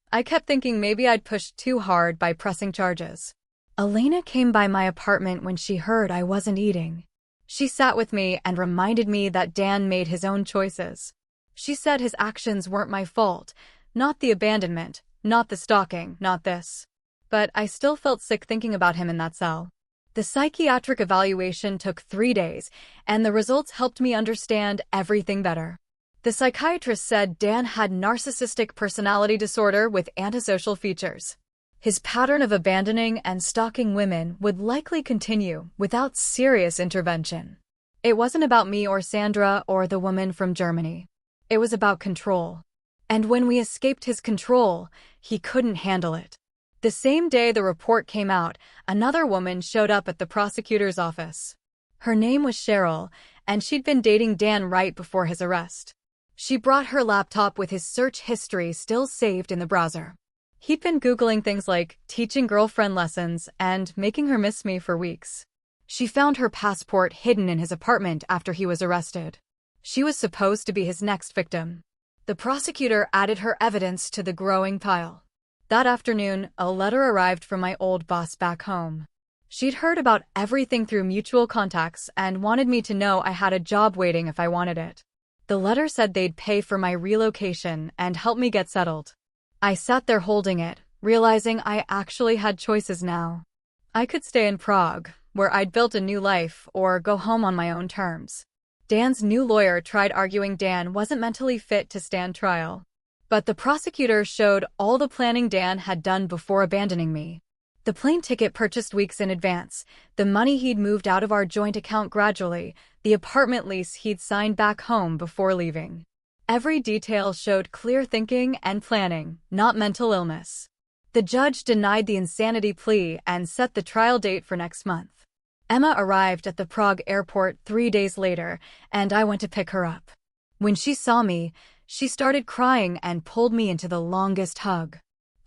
I kept thinking maybe I'd pushed too hard by pressing charges. Elena came by my apartment when she heard I wasn't eating. She sat with me and reminded me that Dan made his own choices. She said his actions weren't my fault, not the abandonment, not the stalking, not this. But I still felt sick thinking about him in that cell. The psychiatric evaluation took 3 days, and the results helped me understand everything better. The psychiatrist said Dan had narcissistic personality disorder with antisocial features. His pattern of abandoning and stalking women would likely continue without serious intervention. It wasn't about me or Sandra or the woman from Germany. It was about control. And when we escaped his control, he couldn't handle it. The same day the report came out, another woman showed up at the prosecutor's office. Her name was Cheryl, and she'd been dating Dan right before his arrest. She brought her laptop with his search history still saved in the browser. He'd been Googling things like teaching girlfriend lessons and making her miss me for weeks. She found her passport hidden in his apartment after he was arrested. She was supposed to be his next victim. The prosecutor added her evidence to the growing pile. That afternoon, a letter arrived from my old boss back home. She'd heard about everything through mutual contacts and wanted me to know I had a job waiting if I wanted it. The letter said they'd pay for my relocation and help me get settled. I sat there holding it, realizing I actually had choices now. I could stay in Prague, where I'd built a new life, or go home on my own terms. Dan's new lawyer tried arguing Dan wasn't mentally fit to stand trial. But the prosecutor showed all the planning Dan had done before abandoning me. The plane ticket purchased weeks in advance, the money he'd moved out of our joint account gradually, the apartment lease he'd signed back home before leaving. Every detail showed clear thinking and planning, not mental illness. The judge denied the insanity plea and set the trial date for next month. Emma arrived at the Prague airport 3 days later, and I went to pick her up. When she saw me, she started crying and pulled me into the longest hug.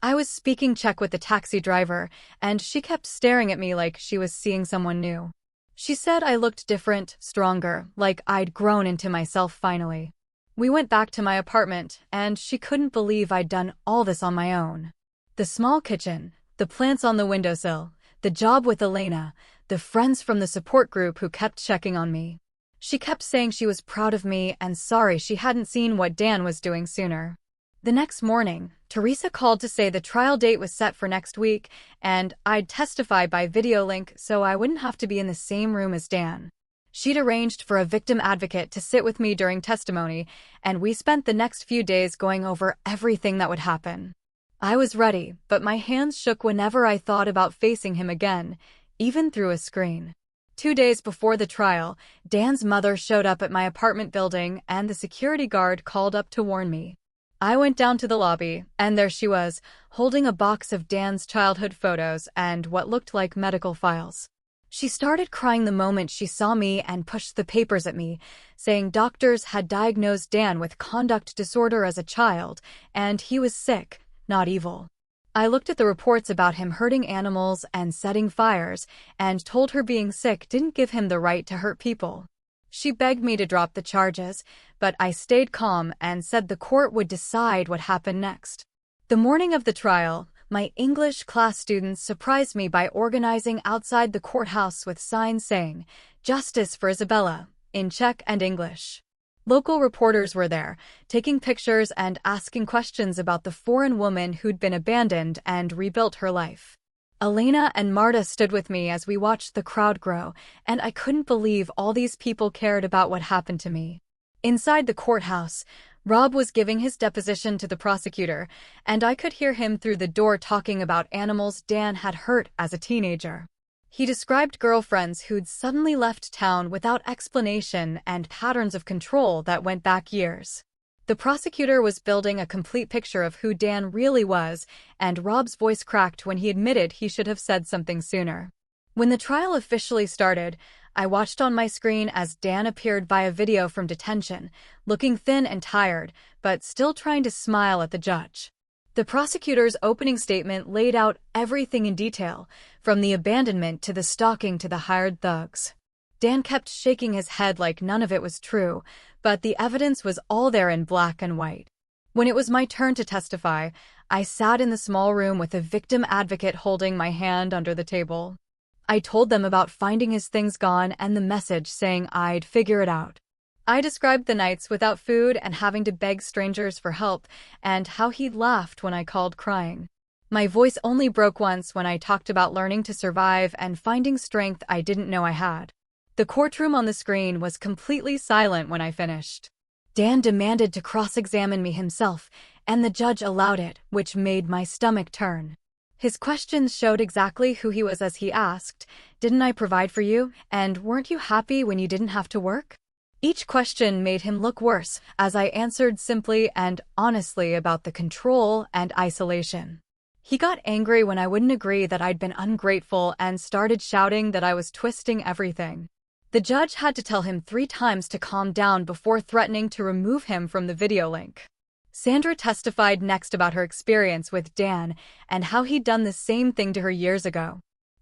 I was speaking Czech with the taxi driver, and she kept staring at me like she was seeing someone new. She said I looked different, stronger, like I'd grown into myself finally. We went back to my apartment, and she couldn't believe I'd done all this on my own. The small kitchen, the plants on the windowsill, the job with Elena, the friends from the support group who kept checking on me. She kept saying she was proud of me and sorry she hadn't seen what Dan was doing sooner. The next morning, Teresa called to say the trial date was set for next week, and I'd testify by video link so I wouldn't have to be in the same room as Dan. She'd arranged for a victim advocate to sit with me during testimony, and we spent the next few days going over everything that would happen. I was ready, but my hands shook whenever I thought about facing him again, even through a screen. 2 days before the trial, Dan's mother showed up at my apartment building, and the security guard called up to warn me. I went down to the lobby, and there she was, holding a box of Dan's childhood photos and what looked like medical files. She started crying the moment she saw me and pushed the papers at me, saying doctors had diagnosed Dan with conduct disorder as a child, and he was sick, not evil. I looked at the reports about him hurting animals and setting fires, and told her being sick didn't give him the right to hurt people. She begged me to drop the charges, but I stayed calm and said the court would decide what happened next. The morning of the trial, my English class students surprised me by organizing outside the courthouse with signs saying, "Justice for Isabella," in Czech and English. Local reporters were there, taking pictures and asking questions about the foreign woman who'd been abandoned and rebuilt her life. Elena and Marta stood with me as we watched the crowd grow, and I couldn't believe all these people cared about what happened to me. Inside the courthouse, Rob was giving his deposition to the prosecutor, and I could hear him through the door talking about animals Dan had hurt as a teenager. He described girlfriends who'd suddenly left town without explanation and patterns of control that went back years. The prosecutor was building a complete picture of who Dan really was, and Rob's voice cracked when he admitted he should have said something sooner. When the trial officially started, I watched on my screen as Dan appeared via video from detention, looking thin and tired, but still trying to smile at the judge. The prosecutor's opening statement laid out everything in detail, from the abandonment to the stalking to the hired thugs. Dan kept shaking his head like none of it was true, but the evidence was all there in black and white. When it was my turn to testify, I sat in the small room with a victim advocate holding my hand under the table. I told them about finding his things gone and the message saying I'd figure it out. I described the nights without food and having to beg strangers for help, and how he'd laughed when I called crying. My voice only broke once when I talked about learning to survive and finding strength I didn't know I had. The courtroom on the screen was completely silent when I finished. Dan demanded to cross-examine me himself, and the judge allowed it, which made my stomach turn. His questions showed exactly who he was as he asked, "Didn't I provide for you? And weren't you happy when you didn't have to work?" Each question made him look worse, as I answered simply and honestly about the control and isolation. He got angry when I wouldn't agree that I'd been ungrateful and started shouting that I was twisting everything. The judge had to tell him 3 times to calm down before threatening to remove him from the video link. Sandra testified next about her experience with Dan and how he'd done the same thing to her years ago.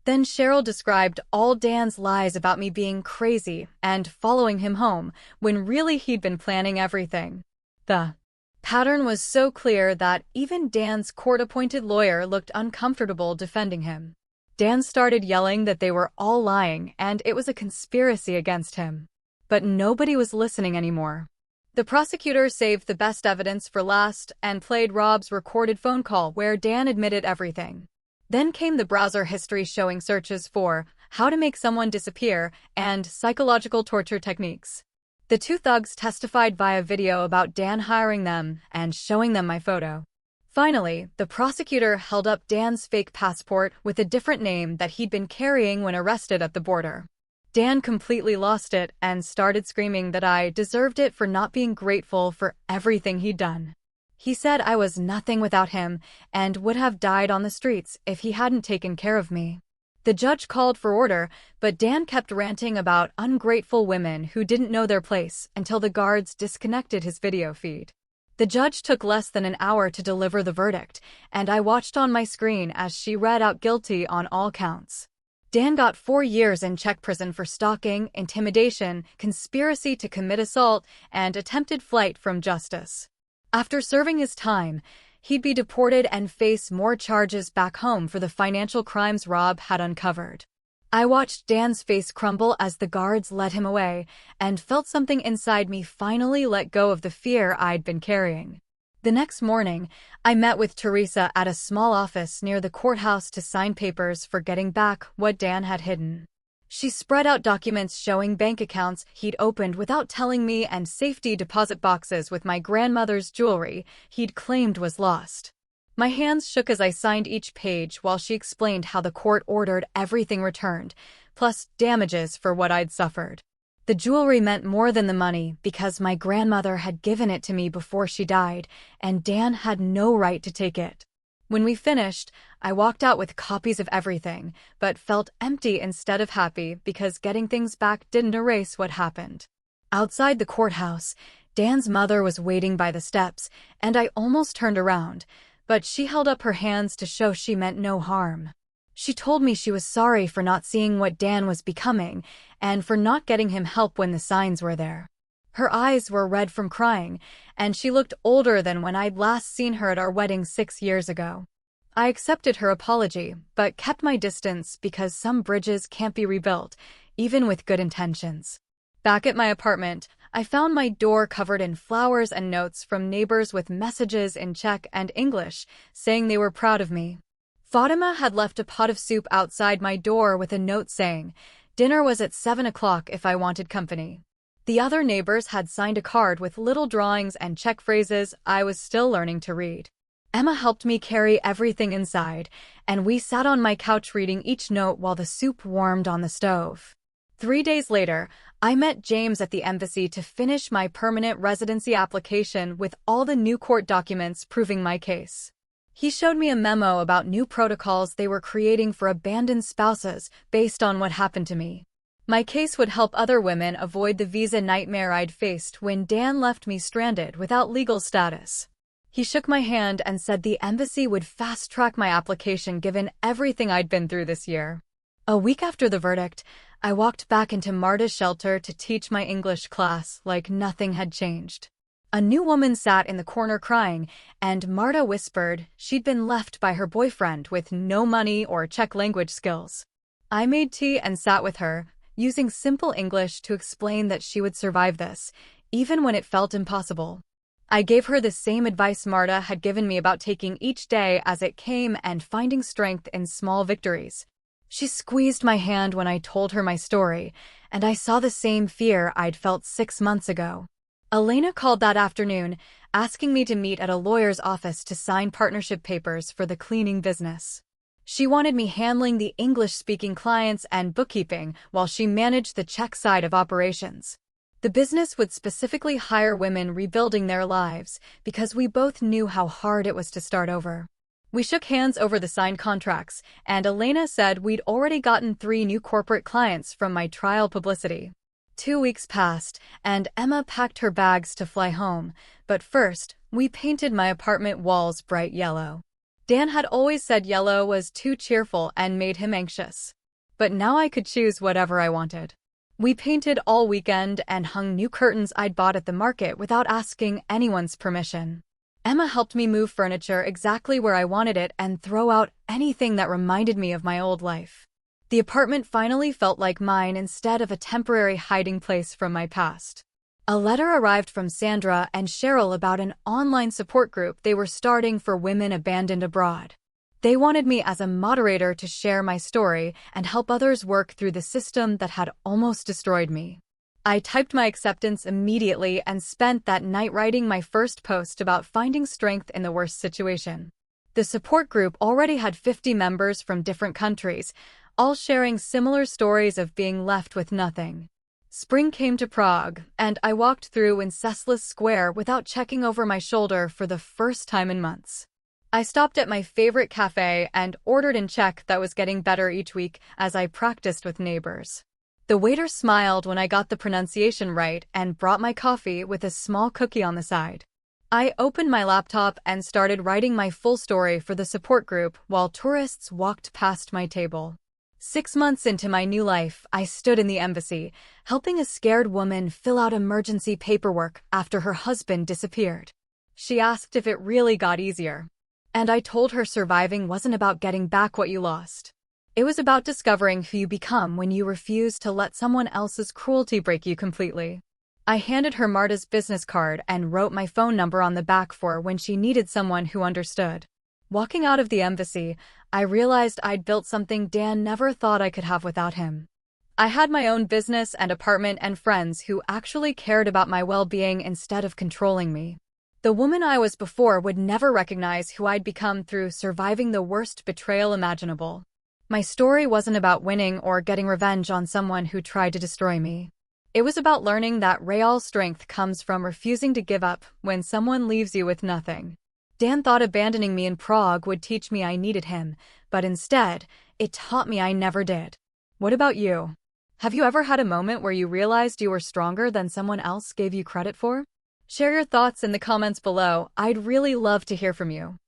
Then Cheryl described all Dan's lies about me being crazy and following him home, when really he'd been planning everything. The pattern was so clear that even Dan's court-appointed lawyer looked uncomfortable defending him. Dan started yelling that they were all lying and it was a conspiracy against him. But nobody was listening anymore. The prosecutor saved the best evidence for last and played Rob's recorded phone call where Dan admitted everything. Then came the browser history showing searches for how to make someone disappear and psychological torture techniques. The 2 thugs testified via video about Dan hiring them and showing them my photo. Finally, the prosecutor held up Dan's fake passport with a different name that he'd been carrying when arrested at the border. Dan completely lost it and started screaming that I deserved it for not being grateful for everything he'd done. He said I was nothing without him and would have died on the streets if he hadn't taken care of me. The judge called for order, but Dan kept ranting about ungrateful women who didn't know their place until the guards disconnected his video feed. The judge took less than an hour to deliver the verdict, and I watched on my screen as she read out guilty on all counts. Dan got 4 years in Czech prison for stalking, intimidation, conspiracy to commit assault, and attempted flight from justice. After serving his time, he'd be deported and face more charges back home for the financial crimes Rob had uncovered. I watched Dan's face crumble as the guards led him away, and felt something inside me finally let go of the fear I'd been carrying. The next morning, I met with Teresa at a small office near the courthouse to sign papers for getting back what Dan had hidden. She spread out documents showing bank accounts he'd opened without telling me and safety deposit boxes with my grandmother's jewelry he'd claimed was lost. My hands shook as I signed each page while she explained how the court ordered everything returned, plus damages for what I'd suffered. The jewelry meant more than the money because my grandmother had given it to me before she died, and Dan had no right to take it. When we finished, I walked out with copies of everything, but felt empty instead of happy because getting things back didn't erase what happened. Outside the courthouse, Dan's mother was waiting by the steps, and I almost turned around, but she held up her hands to show she meant no harm. She told me she was sorry for not seeing what Dan was becoming, and for not getting him help when the signs were there. Her eyes were red from crying, and she looked older than when I'd last seen her at our wedding 6 years ago. I accepted her apology, but kept my distance because some bridges can't be rebuilt, even with good intentions. Back at my apartment, I found my door covered in flowers and notes from neighbors with messages in Czech and English, saying they were proud of me. Fatima had left a pot of soup outside my door with a note saying, "Dinner was at 7 o'clock if I wanted company." The other neighbors had signed a card with little drawings and Czech phrases I was still learning to read. Emma helped me carry everything inside, and we sat on my couch reading each note while the soup warmed on the stove. 3 days later, I met James at the embassy to finish my permanent residency application with all the new court documents proving my case. He showed me a memo about new protocols they were creating for abandoned spouses based on what happened to me. My case would help other women avoid the visa nightmare I'd faced when Dan left me stranded without legal status. He shook my hand and said the embassy would fast-track my application given everything I'd been through this year. A week after the verdict, I walked back into Marta's shelter to teach my English class like nothing had changed. A new woman sat in the corner crying, and Marta whispered she'd been left by her boyfriend with no money or Czech language skills. I made tea and sat with her, using simple English to explain that she would survive this, even when it felt impossible. I gave her the same advice Marta had given me about taking each day as it came and finding strength in small victories. She squeezed my hand when I told her my story, and I saw the same fear I'd felt 6 months ago. Elena called that afternoon, asking me to meet at a lawyer's office to sign partnership papers for the cleaning business. She wanted me handling the English-speaking clients and bookkeeping while she managed the Czech side of operations. The business would specifically hire women rebuilding their lives because we both knew how hard it was to start over. We shook hands over the signed contracts, and Elena said we'd already gotten 3 new corporate clients from my trial publicity. 2 weeks passed, and Emma packed her bags to fly home, but first, we painted my apartment walls bright yellow. Dan had always said yellow was too cheerful and made him anxious. But now I could choose whatever I wanted. We painted all weekend and hung new curtains I'd bought at the market without asking anyone's permission. Emma helped me move furniture exactly where I wanted it and throw out anything that reminded me of my old life. The apartment finally felt like mine instead of a temporary hiding place from my past. A letter arrived from Sandra and Cheryl about an online support group they were starting for women abandoned abroad. They wanted me as a moderator to share my story and help others work through the system that had almost destroyed me. I typed my acceptance immediately and spent that night writing my first post about finding strength in the worst situation. The support group already had 50 members from different countries, all sharing similar stories of being left with nothing. Spring came to Prague, and I walked through Wenceslas Square without checking over my shoulder for the first time in months. I stopped at my favorite cafe and ordered in Czech that was getting better each week as I practiced with neighbors. The waiter smiled when I got the pronunciation right and brought my coffee with a small cookie on the side. I opened my laptop and started writing my full story for the support group while tourists walked past my table. 6 months into my new life, I stood in the embassy, helping a scared woman fill out emergency paperwork after her husband disappeared. She asked if it really got easier. And I told her surviving wasn't about getting back what you lost. It was about discovering who you become when you refuse to let someone else's cruelty break you completely. I handed her Marta's business card and wrote my phone number on the back for when she needed someone who understood. Walking out of the embassy, I realized I'd built something Dan never thought I could have without him. I had my own business and apartment and friends who actually cared about my well-being instead of controlling me. The woman I was before would never recognize who I'd become through surviving the worst betrayal imaginable. My story wasn't about winning or getting revenge on someone who tried to destroy me. It was about learning that real strength comes from refusing to give up when someone leaves you with nothing. Dan thought abandoning me in Prague would teach me I needed him, but instead, it taught me I never did. What about you? Have you ever had a moment where you realized you were stronger than someone else gave you credit for? Share your thoughts in the comments below. I'd really love to hear from you.